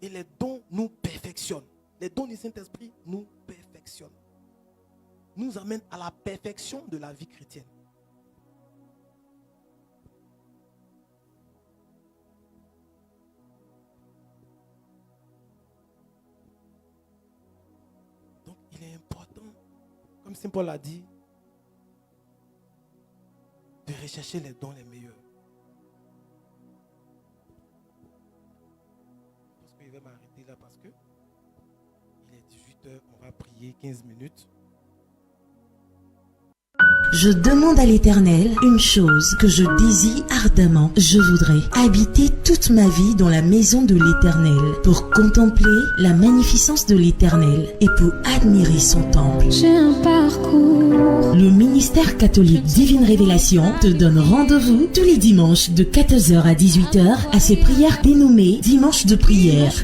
Et les dons nous perfectionnent. Les dons du Saint-Esprit nous perfectionnent. Nous amènent à la perfection de la vie chrétienne. Donc il est important, comme Saint Paul a dit, de rechercher les dons les meilleurs. Parce qu'il va m'arrêter là parce que il est 18h, on va prier 15 minutes. Je demande à l'Éternel une chose que je désire ardemment. Je voudrais habiter toute ma vie dans la maison de l'Éternel pour contempler la magnificence de l'Éternel et pour admirer son temple. J'ai un parcours. Le ministère catholique Divine Révélation te donne rendez-vous tous les dimanches de 14h à 18h à ses prières dénommées Dimanche de prière.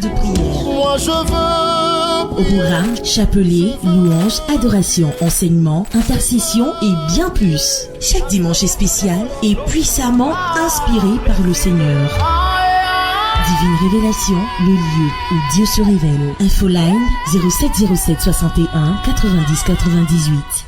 Moi je veux. Au programme, chapelet, louange, adoration, enseignement, intercession et bien plus. Chaque dimanche est spécial et puissamment inspiré par le Seigneur. Divine Révélation, le lieu où Dieu se révèle. Infoline 07 07 61 90 98.